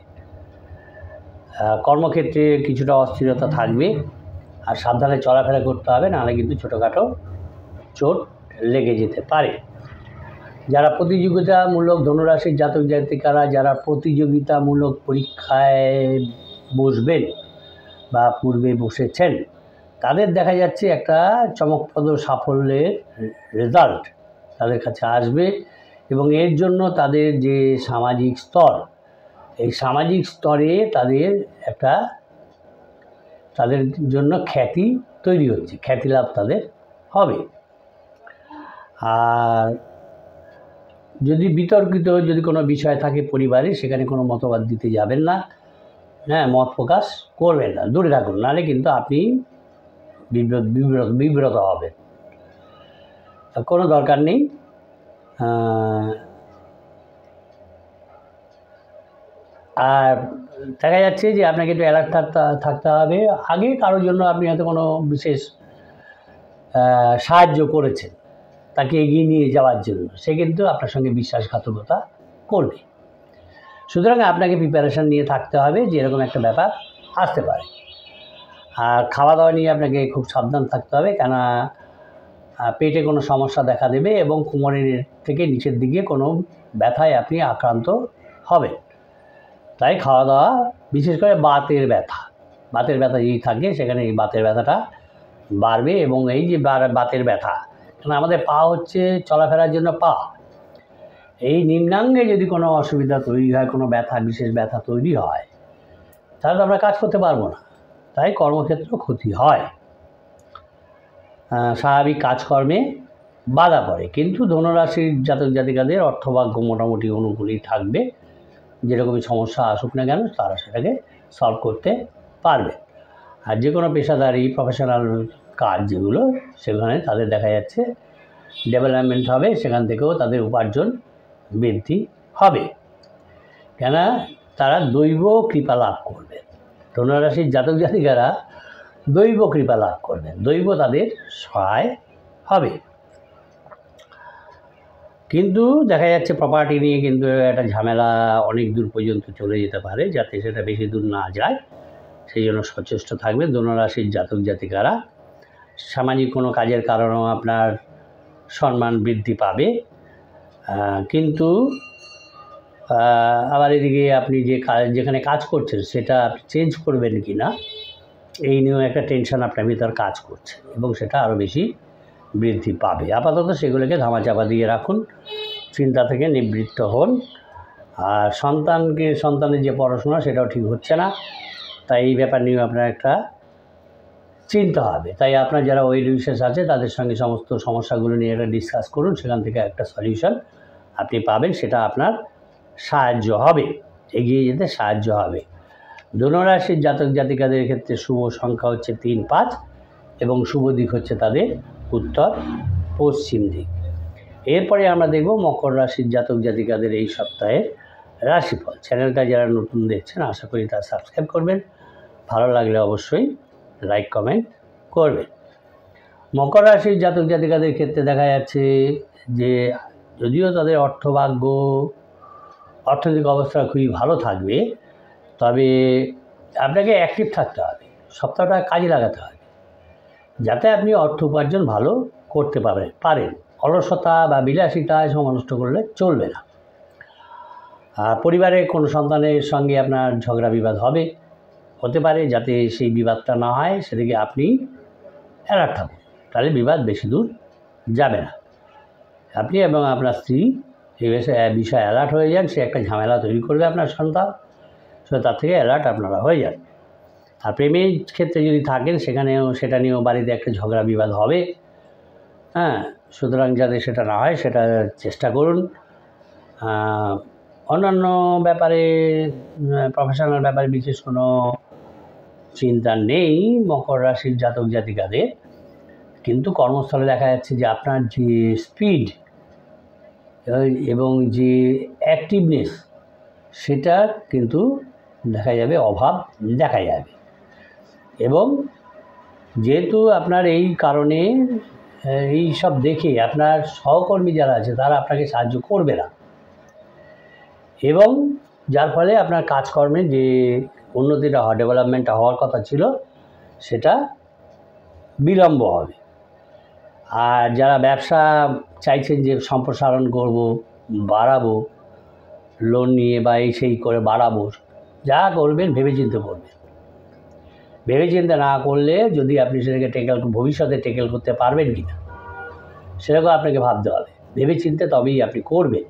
কর্মক্ষেত্রে কিছুটা অস্থিরতা থাকবে, আর সাবধানে চলাফেরা করতে হবে, নাহলে কিন্তু ছোটোখাটো চোট লেগে যেতে পারে। যারা প্রতিযোগিতামূলক ধনুরাশির জাতক জাতিকারা যারা প্রতিযোগিতামূলক পরীক্ষায় বসবেন বা পূর্বে বসেছেন, তাদের দেখা যাচ্ছে একটা চমকপ্রদ সাফল্যের রেজাল্ট তাদের কাছে আসবে, এবং এর জন্য তাদের যে সামাজিক স্তর, এই সামাজিক স্তরে তাদের জন্য খ্যাতি তৈরি হচ্ছে, খ্যাতি লাভ তাদের হবে। আর যদি বিতর্কিত যদি কোনো বিষয় থাকে পরিবারে, সেখানে কোনো মতবাদ দিতে যাবেন না, হ্যাঁ, মত প্রকাশ করবেন না, দূরে থাকুন, নাহলে কিন্তু আপনি বিব্রত হবেন, কোনো দরকার নেই। আর দেখা যাচ্ছে যে আপনাকে একটু অ্যালার্ট থাকতে হবে। আগে কারোর জন্য আপনি হয়তো কোনো বিশেষ সাহায্য করেছেন তাকে এগিয়ে নিয়ে যাওয়ার জন্য, সে কিন্তু আপনার সঙ্গে বিশ্বাসঘাতকতা করবে। সুতরাং আপনাকে প্রিপারেশান নিয়ে থাকতে হবে যে এরকম একটা ব্যাপার আসতে পারে। আর খাওয়া দাওয়া নিয়ে আপনাকে খুব সাবধান থাকতে হবে, কেন পেটে কোনো সমস্যা দেখা দেবে এবং কোমরের থেকে নিচের দিকে কোনো ব্যথায় আপনি আক্রান্ত হবেন। তাই খাওয়া দাওয়া, বিশেষ করে বাতের ব্যথা যদি থাকে সেখানে এই বাতের ব্যথাটা বাড়বে। এবং এই যে বাতের ব্যথা, কারণ আমাদের পা হচ্ছে চলাফেরার জন্য পা, এই নিম্নাঙ্গে যদি কোনো অসুবিধা তৈরি হয়, কোনো বিশেষ ব্যথা তৈরি হয়, তাহলে তো আমরা কাজ করতে পারবো না, তাই কর্মক্ষেত্র ক্ষতি হয়, স্বাভাবিক কাজকর্মে বাধা পড়ে। কিন্তু ধনুরাশির জাতক জাতিকাদের অর্থভাগ্য মোটামুটি অনুকূলই থাকবে, যেরকমই সমস্যা আসুক না কেন তারা সেটাকে সলভ করতে পারবে। আর যে কোনো পেশাদারি প্রফেশনাল কাজ যেগুলো, সেখানে তাদের দেখা যাচ্ছে ডেভেলপমেন্ট হবে, সেখান থেকেও তাদের উপার্জন বৃদ্ধি হবে, কেন তারা দৈব কৃপা লাভ করবে। ধনুরাশির জাতক জাতিকারা দৈব কৃপা লাভ করবেন, দৈব তাদের সহায় হবে। কিন্তু দেখা যাচ্ছে প্রপার্টি নিয়ে কিন্তু একটা ঝামেলা অনেক দূর পর্যন্ত চলে যেতে পারে, যাতে সেটা বেশি দূর না যায় সেই জন্য সচেষ্ট থাকবে ধনুরাশির জাতক জাতিকারা। সামাজিক কোনো কাজের কারণেও আপনার সম্মান বৃদ্ধি পাবে, কিন্তু আবার এদিকে আপনি যেখানে কাজ করছেন সেটা আপনি চেঞ্জ করবেন কি না, এই নিয়েও একটা টেনশন আপনার ভিতর কাজ করছে, এবং সেটা আরও বেশি বৃদ্ধি পাবে। আপাতত সেগুলোকে ধামাচাপা দিয়ে রাখুন, চিন্তা থেকে নিবৃত্ত হন। আর সন্তানের যে পড়াশোনা সেটাও ঠিক হচ্ছে না, তাই এই ব্যাপার নিয়েও আপনার একটা চিন্তা হবে। তাই আপনার যারা ওয়েল উইশার্স আছে তাদের সঙ্গে সমস্ত সমস্যাগুলো নিয়ে একটা ডিসকাস করুন, সেখান থেকে একটা সলিউশন আপনি পাবেন, সেটা আপনার সাহায্য হবে, এগিয়ে যেতে সাহায্য হবে। ধনুরাশির জাতক জাতিকাদের ক্ষেত্রে শুভ সংখ্যা হচ্ছে 3, 5 এবং শুভ দিক হচ্ছে তাদের উত্তর পশ্চিম দিক। এরপরে আমরা দেখব মকর রাশির জাতক জাতিকাদের এই সপ্তাহের রাশিফল। চ্যানেলটা যারা নতুন দেখছেন আশা করি তা সাবস্ক্রাইব করবেন, ভালো লাগলে অবশ্যই লাইক কমেন্ট করবেন। মকর রাশির জাতক জাতিকাদের ক্ষেত্রে দেখা যাচ্ছে যে যদিও তাদের অর্থনৈতিক অবস্থা খুবই ভালো থাকবে, তবে আপনাকে অ্যাক্টিভ থাকতে হবে, সপ্তাহটা কাজে লাগাতে হবে, যাতে আপনি অর্থ উপার্জন ভালো করতে পারেন। অলসতা বা বিলাসিতায় সময় নষ্ট করলে চলবে না। পরিবারে কোনো সন্তানের সঙ্গে আপনার ঝগড়া বিবাদ হতে পারে, যাতে সেই বিবাদটা না হয় সেদিকে আপনি অ্যালার্ট থাকুন, তাহলে বিবাদ বেশি দূর যাবে না। আপনি এবং আপনার স্ত্রী এই বিষয়ে অ্যালার্ট হয়ে যান, সে একটা ঝামেলা তৈরি করবে আপনার সন্তান, তার থেকে অ্যালার্ট আপনারা হয়ে যান। আর প্রেমের ক্ষেত্রে যদি থাকেন সেটা নিয়েও বাড়িতে একটা ঝগড়া বিবাদ হবে, হ্যাঁ, সুতরাং যাতে সেটা না হয় সেটা চেষ্টা করুন। অন্যান্য ব্যাপারে প্রফেশনাল ব্যাপারে বিশেষ কোনো চিন্তা নেই মকর রাশির জাতক জাতিকাদের, কিন্তু কর্মস্থলে দেখা যাচ্ছে যে আপনার যে স্পিড এবং যে অ্যাক্টিভনেস সেটা কিন্তু অভাব দেখা যাবে। এবং যেহেতু আপনার এই কারণে এই সব দেখে আপনার সহকর্মী যারা আছে তারা আপনাকে সাহায্য করবে না, এবং যার ফলে আপনার কাজকর্মে যে উন্নতিটা ডেভেলপমেন্টটা হওয়ার কথা ছিল সেটা বিলম্ব হবে। আর যারা ব্যবসা চাইছেন যে সম্প্রসারণ করব, বাড়াবো, লোন নিয়ে বা এই সেই করে বাড়াবো, যা করবেন ভেবেচিন্তে করবেন। ভেবেচিন্তে না করলে যদি আপনি সেটাকে ভবিষ্যতে টেকেল করতে পারবেন কি না সেরকম আপনাকে ভাবতে হবে। ভেবেচিন্তে তবেই আপনি করবেন।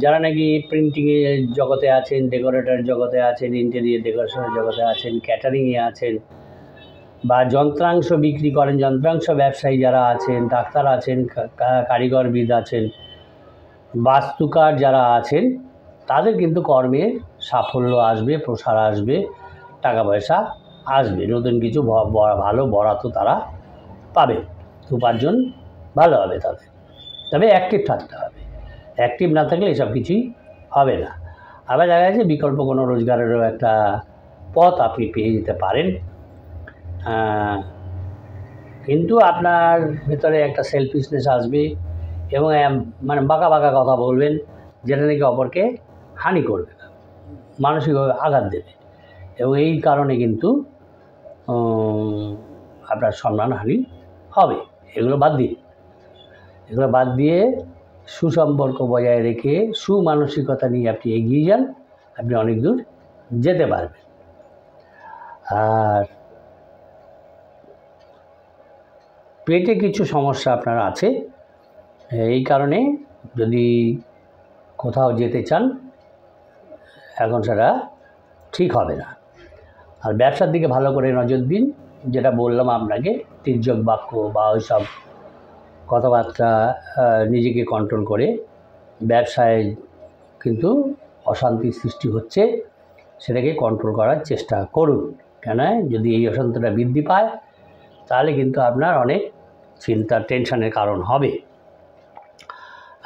যারা নাকি প্রিন্টিংয়ের জগতে আছেন, ডেকোরেটর জগতে আছেন, ইন্টেরিয়ার ডেকোরেশনের জগতে আছেন, ক্যাটারিংয়ে আছেন, বা যন্ত্রাংশ বিক্রি করেন, যন্ত্রাংশ ব্যবসায়ী যারা আছেন, ডাক্তার আছেন, কারিগরবিদ আছেন, বাস্তুকার যারা আছেন, তাদের কিন্তু কর্মে সাফল্য আসবে, প্রসার আসবে, টাকা পয়সা আসবে, নতুন কিছু ভালো বরাত তারা পাবে, উপার্জন ভালো হবে তাদের। তবে অ্যাক্টিভ থাকতে হবে, অ্যাক্টিভ না থাকলে এসব কিছুই হবে না। আবার দেখা যাচ্ছে বিকল্প কোনো রোজগারেরও একটা পথ আপনি পেয়ে যেতে পারেন, কিন্তু আপনার ভেতরে একটা সেলফিশনেস আসবে এবং মানে বাঁকা বাঁকা কথা বলবেন, যেটা নাকি অপরকে হানি করবে, মানসিকভাবে আঘাত দেবে, এবং এই কারণে কিন্তু আপনার সম্মানহানি হবে। এগুলো বাদ দিয়ে সুসম্পর্ক বজায় রেখে সুমানসিকতা নিয়ে আপনি এগিয়ে যান, আপনি অনেক দূর যেতে পারবেন। আর পেটে কিছু সমস্যা আপনার আছে, এই কারণে যদি কোথাও যেতে চান এখন সেটা ঠিক হবে না। আর ব্যবসার দিকে ভালো করে নজর দিন, যেটা বললাম আপনাকে, তির্যক বাক্য বা ওই সব কথাবার্তা নিজেকে কন্ট্রোল করে, ব্যবসায় কিন্তু অশান্তি সৃষ্টি হচ্ছে, সেটাকে কন্ট্রোল করার চেষ্টা করুন। কেন যদি এই অশান্তিটা বৃদ্ধি পায় তাহলে কিন্তু আপনার অনেক চিন্তা টেনশনের কারণ হবে।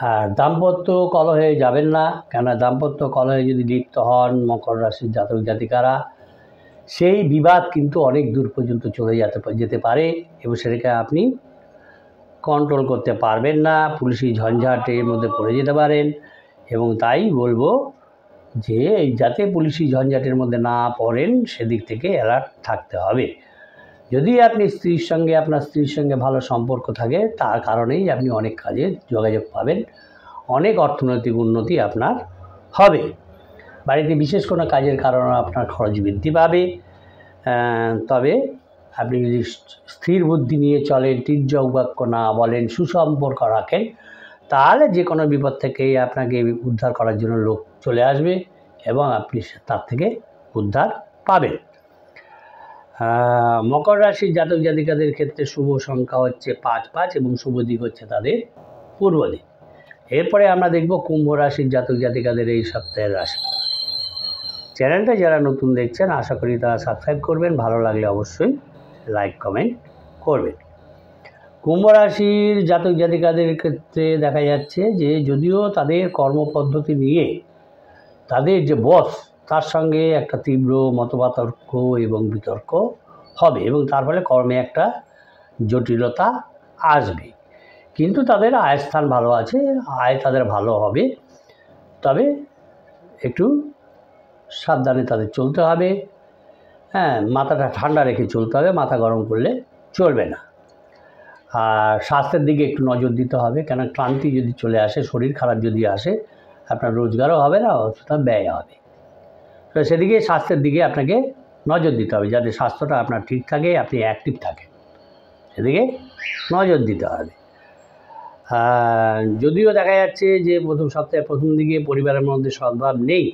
আর দাম্পত্য কলহে যাবেন না, কেন দাম্পত্য কলহে যদি লিপ্ত হন মকর রাশির জাতক জাতিকারা, সেই বিবাদ কিন্তু অনেক দূর পর্যন্ত চলে যেতে পারে এবং সেটাকে আপনি কন্ট্রোল করতে পারবেন না, পুলিশি ঝঞ্ঝাটের মধ্যে পড়ে যেতে পারেন। এবং তাই বলবো যে যাতে পুলিশি ঝঞ্ঝাটের মধ্যে না পড়েন সেদিক থেকে অ্যালার্ট থাকতে হবে। যদি আপনার স্ত্রীর সঙ্গে ভালো সম্পর্ক থাকে, তার কারণেই আপনি অনেক কাজে যোগাযোগ পাবেন, অনেক অর্থনৈতিক উন্নতি আপনার হবে। বাড়িতে বিশেষ কোনো কাজের কারণে আপনার খরচ বৃদ্ধি পাবে। তবে আপনি যদি স্থির বুদ্ধি নিয়ে চলেন, তির্যক বাক্য না বলেন, সুসম্পর্ক রাখেন, তাহলে যে কোনো বিপদ থেকেই আপনাকে উদ্ধার করার জন্য লোক চলে আসবে এবং আপনি তার থেকে উদ্ধার পাবেন। মকর রাশির জাতক জাতিকাদের ক্ষেত্রে শুভ সংখ্যা হচ্ছে 5 এবং শুভ দিক হচ্ছে তাদের পূর্ব দিক। এরপরে আমরা দেখব কুম্ভ রাশির জাতক জাতিকাদের এই সপ্তাহের রাশি। চ্যানেলটা যারা নতুন দেখছেন আশা করি তারা সাবস্ক্রাইব করবেন, ভালো লাগলে অবশ্যই লাইক কমেন্ট করবেন। কুম্ভ রাশির জাতক জাতিকাদের ক্ষেত্রে দেখা যাচ্ছে যে যদিও তাদের কর্মপদ্ধতি নিয়ে তাদের যে বস তার সঙ্গে একটা তীব্র মতপার্থক্য এবং বিতর্ক হবে এবং তার ফলে কর্মে একটা জটিলতা আসবে, কিন্তু তাদের আয়স্থান ভালো আছে, আয় তাদের ভালো হবে। তবে একটু সাবধানে তাদের চলতে হবে, মাথাটা ঠান্ডা রেখে চলতে হবে, মাথা গরম করলে চলবে না। আর স্বাস্থ্যের দিকে একটু নজর দিতে হবে, কেন ক্লান্তি যদি চলে আসে, শরীর খারাপ যদি আসে, আপনার রোজগারও হবে না, অতটা ব্যয় হবে। তো সেদিকে স্বাস্থ্যের দিকে আপনাকে নজর দিতে হবে, যাতে স্বাস্থ্যটা আপনার ঠিক থাকে, আপনি অ্যাক্টিভ থাকেন, সেদিকে নজর দিতে হবে। যদিও দেখা যাচ্ছে যে সপ্তাহের প্রথম দিকে পরিবারের মধ্যে সদ্ভাব নেই,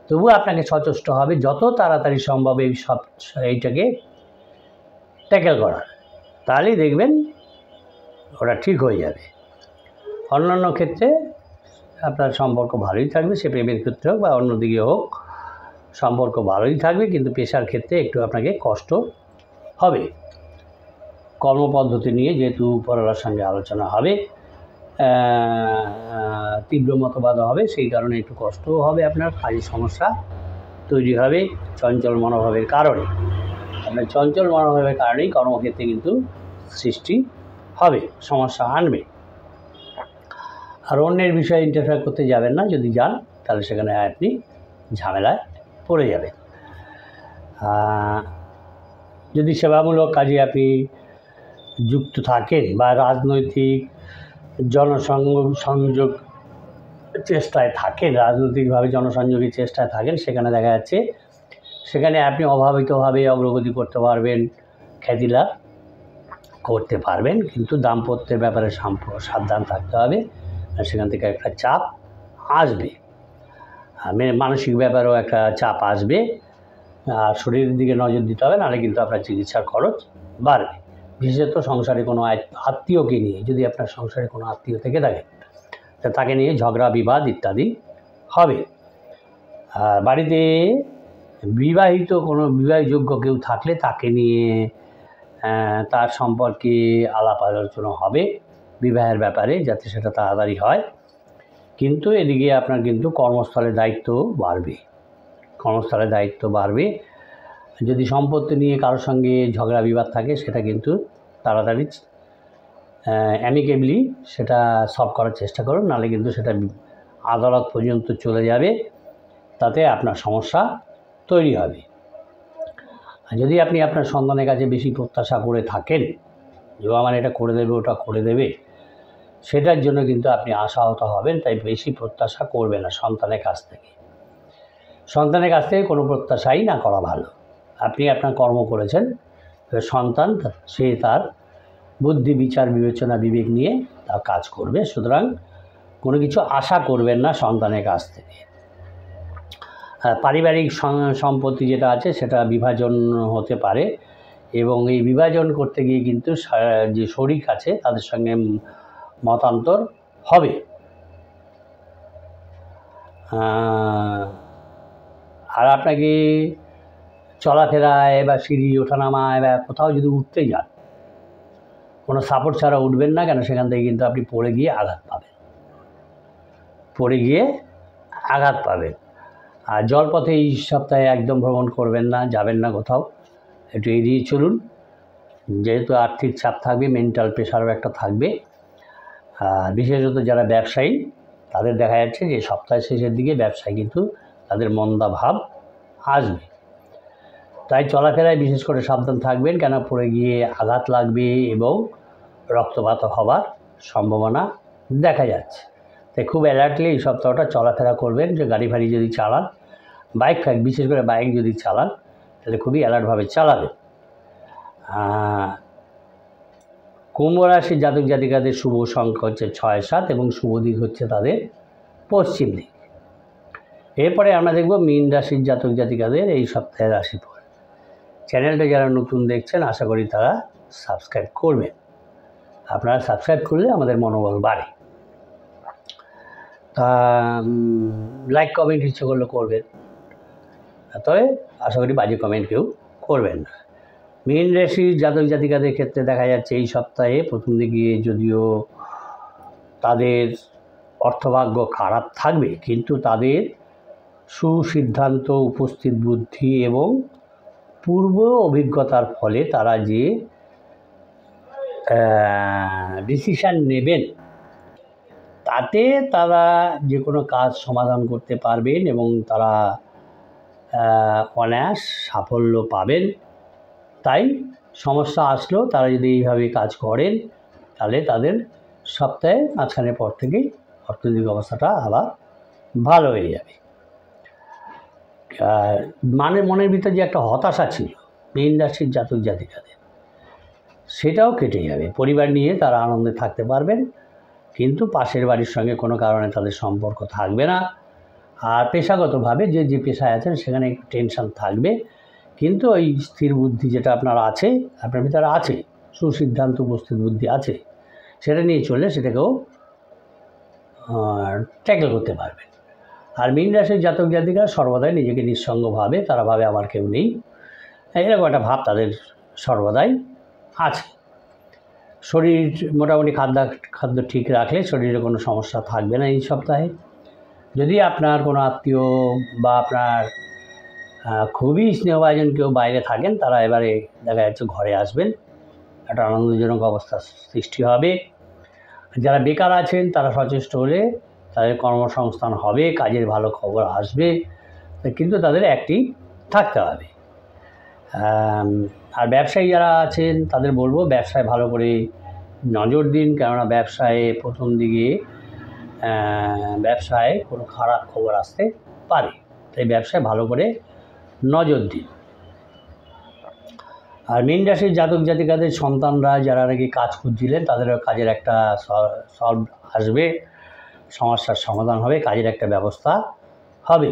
তবুও আপনাকে সচেষ্ট হবে যত তাড়াতাড়ি সম্ভব এইটাকে ট্যাকেল করার, তাহলেই দেখবেন ওটা ঠিক হয়ে যাবে। অন্যান্য ক্ষেত্রে আপনার সম্পর্ক ভালোই থাকবে, সে প্রেমের ক্ষেত্রে হোক বা অন্যদিকে হোক, সম্পর্ক ভালোই থাকবে, কিন্তু পেশার ক্ষেত্রে একটু আপনাকে কষ্ট হবে। কর্মপদ্ধতি নিয়ে যেহেতু উপরওয়ালার সঙ্গে আলোচনা হবে, তীব্র মতবাদ হবে, সেই কারণে একটু কষ্টও হবে, আপনার কাজের সমস্যা তৈরি হবে চঞ্চল মনোভাবের কারণে। আপনার চঞ্চল মনোভাবের কারণেই কর্মক্ষেত্রে কিন্তু সৃষ্টি হবে, সমস্যা আনবে। আর অন্যের বিষয়ে ইন্টারফেয়ার করতে যাবেন না, যদি যান তাহলে সেখানে আপনি ঝামেলায় পড়ে যাবেন। যদি সেবামূলক কাজে আপনি যুক্ত থাকেন বা রাজনৈতিক জনসংযোগ চেষ্টায় থাকেন, রাজনৈতিকভাবে জনসংযোগের চেষ্টায় থাকেন, সেখানে দেখা যাচ্ছে সেখানে আপনি অভাবিতভাবে অগ্রগতি করতে পারবেন, খ্যাতি লাভ করতে পারবেন, কিন্তু দাম্পত্যের ব্যাপারে সাবধান থাকতে হবে। সেখান থেকে একটা চাপ আসবে, মানসিক ব্যাপারেও একটা চাপ আসবে, আর শরীরের দিকে নজর দিতে হবে, নাহলে কিন্তু আপনার চিকিৎসার খরচ বাড়বে। বিশেষত সংসারে কোনো আত্মীয়কে নিয়ে, যদি আপনার সংসারে কোনো আত্মীয় থেকে থাকে তাকে নিয়ে ঝগড়া বিবাদ ইত্যাদি হবে। আর বাড়িতে বিবাহিত কোনো বিবাহযোগ্য কেউ থাকলে তাকে নিয়ে তার সম্পর্কে আলাপ আলোচনা হবে বিবাহের ব্যাপারে, যাতে সেটা তাড়াতাড়ি হয়। কিন্তু এদিকে আপনার কিন্তু কর্মস্থলে দায়িত্ব বাড়বে। যদি সম্পত্তি নিয়ে কারোর সঙ্গে ঝগড়া বিবাদ থাকে, সেটা কিন্তু তাড়াতাড়ি অ্যামিকেবলি সেটা সলভ করার চেষ্টা করুন, নাহলে কিন্তু সেটা আদালত পর্যন্ত চলে যাবে, তাতে আপনার সমস্যা তৈরি হবে। আর যদি আপনি আপনার সন্তানের কাছে বেশি প্রত্যাশা করে থাকেন যে আমার এটা করে দেবে, ওটা করে দেবে, সেটার জন্য কিন্তু আপনি আশাহত হবেন। তাই বেশি প্রত্যাশা করবেন না সন্তানের কাছ থেকে। কোনো প্রত্যাশাই না করা ভালো। আপনি আপনার কর্ম করেছেন, সন্তান সে তার বুদ্ধি, বিচার, বিবেচনা, বিবেক নিয়ে তার কাজ করবে। সুতরাং কোনো কিছু আশা করবেন না সন্তানের কাছ থেকে। পারিবারিক সম্পত্তি যেটা আছে সেটা বিভাজন হতে পারে, এবং এই বিভাজন করতে গিয়ে কিন্তু যে শরিক আছে তাদের সঙ্গে মতান্তর হবে। আর আপনাকে চলাফেরায় বা সিঁড়ি ওঠানামায় বা কোথাও যদি উঠতে যান, কোনো সাপোর্ট ছাড়া উঠবেন না, কেন সেখান থেকে কিন্তু আপনি পড়ে গিয়ে আঘাত পাবেন। আর জলপথে এই সপ্তাহে একদম ভ্রমণ করবেন না, যাবেন না কোথাও, একটু এড়িয়ে চলুন। যেহেতু আর্থিক চাপ থাকবে, মেন্টাল প্রেশারও একটা থাকবে। আর বিশেষত যারা ব্যবসায়ী, তাদের দেখা যাচ্ছে যে সপ্তাহের শেষের দিকে ব্যবসায় কিন্তু তাদের মন্দা ভাব আসবে। তাই চলাফেরায় বিশেষ করে সাবধান থাকবেন, কেন পড়ে গিয়ে আঘাত লাগবে এবং রক্তপাত হবার সম্ভাবনা দেখা যাচ্ছে। তাই খুব অ্যালার্টলি এই সপ্তাহটা চলাফেরা করবেন। যে গাড়ি ফাড়ি যদি চালান, বিশেষ করে বাইক যদি চালান, তাহলে খুবই অ্যালার্টভাবে চালাবেন। কুম্ভ রাশির জাতক জাতিকাদের শুভ সংখ্যা হচ্ছে 6, 7 এবং শুভ দিক হচ্ছে তাদের পশ্চিম দিক। এরপরে আমরা দেখব মীন রাশির জাতক জাতিকাদের এই সপ্তাহের রাশিফল। চ্যানেলটা যারা নতুন দেখছেন, আশা করি তারা সাবস্ক্রাইব করবেন। আপনারা সাবস্ক্রাইব করলে আমাদের মনোবল বাড়ে। তা লাইক কমেন্ট ইচ্ছে করলে করবেন, তবে আশা করি বাজে কমেন্ট কেউ করবেন না। মীন রাশির জাতক জাতিকাদের ক্ষেত্রে দেখা যাচ্ছে এই সপ্তাহে প্রথম দিকে যদিও তাদের অর্থভাগ্য খারাপ থাকবে, কিন্তু তাদের সুসিদ্ধান্ত, উপস্থিত বুদ্ধি এবং পূর্ব অভিজ্ঞতার ফলে তারা যে ডিসিশান নেবেন, তাতে তারা যে কোনো কাজ সমাধান করতে পারবেন এবং তারা অনায়াস সাফল্য পাবেন। তাই সমস্যা আসলেও তারা যদি এইভাবে কাজ করেন, তাহলে তাদের সপ্তাহে মাঝখানের পর থেকেই অর্থনৈতিক অবস্থাটা আবার ভালো হয়ে যাবে। মনের ভিতরে যে একটা হতাশা ছিল মীন রাশির জাতক জাতিকাদের, সেটাও কেটে যাবে। পরিবার নিয়ে তারা আনন্দে থাকতে পারবেন, কিন্তু পাশের বাড়ির সঙ্গে কোনো কারণে তাদের সম্পর্ক থাকবে না। আর পেশাগতভাবে যে পেশায় আছেন সেখানে একটু টেনশন থাকবে, কিন্তু ওই স্থির বুদ্ধি যেটা আপনার ভিতরে আছে, সুসিদ্ধান্ত, উপস্থিত বুদ্ধি আছে, সেটা নিয়ে চললে সেটাকেও ট্যাকেল করতে পারবেন। আর মীন রাশির জাতক জাতিকা সর্বদাই নিজেকে নিঃসঙ্গভাবে, তারা ভাবে আমার কেউ নেই, এরকম একটা ভাব তাদের সর্বদাই আছে। শরীর মোটামুটি খাদ্য ঠিক রাখলে শরীরে কোনো সমস্যা থাকবে না এই সপ্তাহে। যদি আপনার কোনো আত্মীয় বা আপনার খুবই স্নেহভাজন কেউ বাইরে থাকেন তারা এবারে দেখা যাচ্ছে ঘরে আসবেন, একটা আনন্দজনক অবস্থা সৃষ্টি হবে। যারা বেকার আছেন তারা সচেষ্ট হলে তাদের কর্মসংস্থান হবে, কাজের ভালো খবর আসবে, কিন্তু তাদের অ্যাক্টিভ থাকতে হবে। আর ব্যবসায়ী যারা আছেন তাদের বলবো ব্যবসায় ভালো করে নজর দিন, কেননা ব্যবসায় প্রথম দিকে ব্যবসায় কোনো খারাপ খবর আসতে পারে, তাই ব্যবসায় ভালো করে নজর দিন। আর মীন রাশির জাতক জাতিকাদের সন্তানরা যারা নাকি কাজ খুঁজছিলেন তাদেরও কাজের একটা সলভ আসবে, সমস্যার সমাধান হবে, কাজের একটা ব্যবস্থা হবে।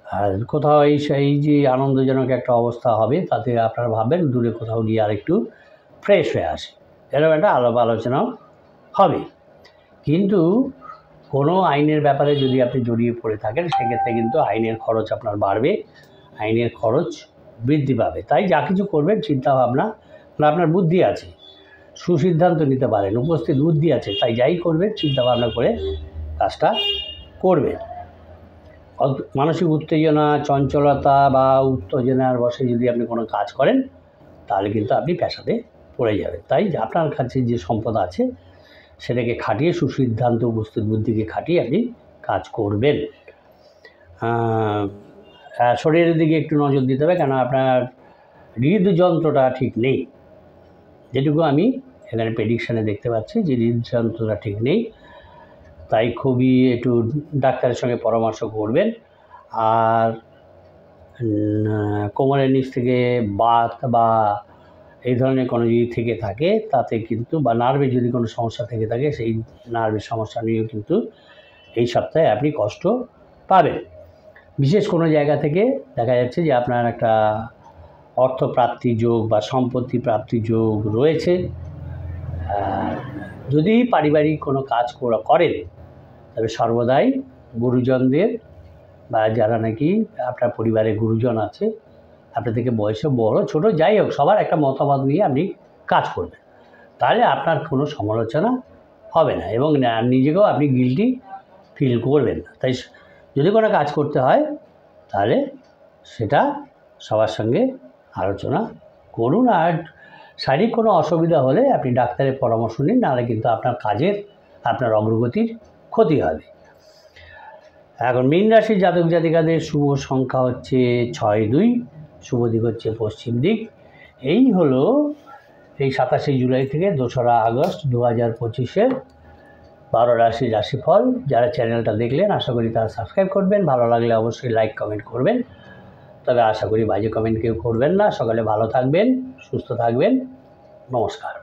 আর কোথাও এই যে আনন্দজনক একটা অবস্থা হবে তাতে আপনারা ভাববেন দূরে কোথাও গিয়ে আরেকটু ফ্রেশ হয়ে আসে, এরকম একটা আলাপ আলোচনাও হবে। কিন্তু কোনো আইনের ব্যাপারে যদি আপনি জড়িয়ে পড়ে থাকেন সেক্ষেত্রে কিন্তু আইনের খরচ আপনার বাড়বে, আইনের খরচ বৃদ্ধি পাবে। তাই যা কিছু করবেন চিন্তাভাবনা, আপনার বুদ্ধি আছে, সুসিদ্ধান্ত নিতে পারেন, উপস্থিত বুদ্ধি আছে, তাই যাই করবেন চিন্তাভাবনা করে কাজটা করবেন। মানসিক উত্তেজনা, চঞ্চলতা বা উত্তেজনার বশে যদি আপনি কোনো কাজ করেন তাহলে কিন্তু আপনি পেশাতে পড়ে যাবেন। তাই আপনার কাছে যে সম্পদ আছে সেটাকে খাটিয়ে, সুসিদ্ধান্ত উপস্থিত বুদ্ধিকে খাটিয়ে আপনি কাজ করবেন। শরীরের দিকে একটু নজর দিতে হবে, কেন আপনার হৃদযন্ত্রটা ঠিক নেই, যেটুকু আমি এখানে প্রেডিকশানে দেখতে পাচ্ছি যে হৃদযন্ত্রটা ঠিক নেই, তাই খুবই একটু ডাক্তারের সঙ্গে পরামর্শ করবেন। আর কোমরের নিচ থেকে বাত বা এই ধরনের কোনো যদি থেকে থাকে তাতে কিন্তু, বা নার্ভে যদি কোনো সমস্যা থেকে থাকে সেই নার্ভের সমস্যা নিয়েও কিন্তু এই সপ্তাহে আপনি কষ্ট পাবেন। বিশেষ কোনো জায়গা থেকে দেখা যাচ্ছে যে আপনার একটা অর্থপ্রাপ্তি যোগ বা সম্পত্তি প্রাপ্তি যোগ রয়েছে। যদি পারিবারিক কোনো কাজ করেন তবে সর্বদাই গুরুজনদের বা যারা নাকি আপনার পরিবারে গুরুজন আছে, আপনার থেকে বয়সে বড় ছোট যাই হোক সবার একটা মতামত নিয়ে আপনি কাজ করবেন, তাহলে আপনার কোনো সমালোচনা হবে না এবং নিজেকেও আপনি গিল্টি ফিল করবেন না। তাই যদি কোনো কাজ করতে হয় তাহলে সেটা সবার সঙ্গে আলোচনা করুন। আর শারীরিক কোনো অসুবিধা হলে আপনি ডাক্তারের পরামর্শ নিন, নাহলে কিন্তু আপনার অগ্রগতির ক্ষতি হবে। এখন মীন রাশির জাতক জাতিকাদের শুভ সংখ্যা হচ্ছে 6-2, শুভ দিক হচ্ছে পশ্চিম দিক। এই হলো এই 27শে জুলাই থেকে 2রা আগস্ট 2025-এর 12 রাশির রাশিফল। যারা চ্যানেলটা দেখলেন আশা করি তারা সাবস্ক্রাইব করবেন, ভালো লাগলে অবশ্যই লাইক কমেন্ট করবেন, তবে আশা করি বাজে কমেন্ট কেউ করবেন না। সকালে ভালো থাকবেন, সুস্থ থাকবেন, নমস্কার।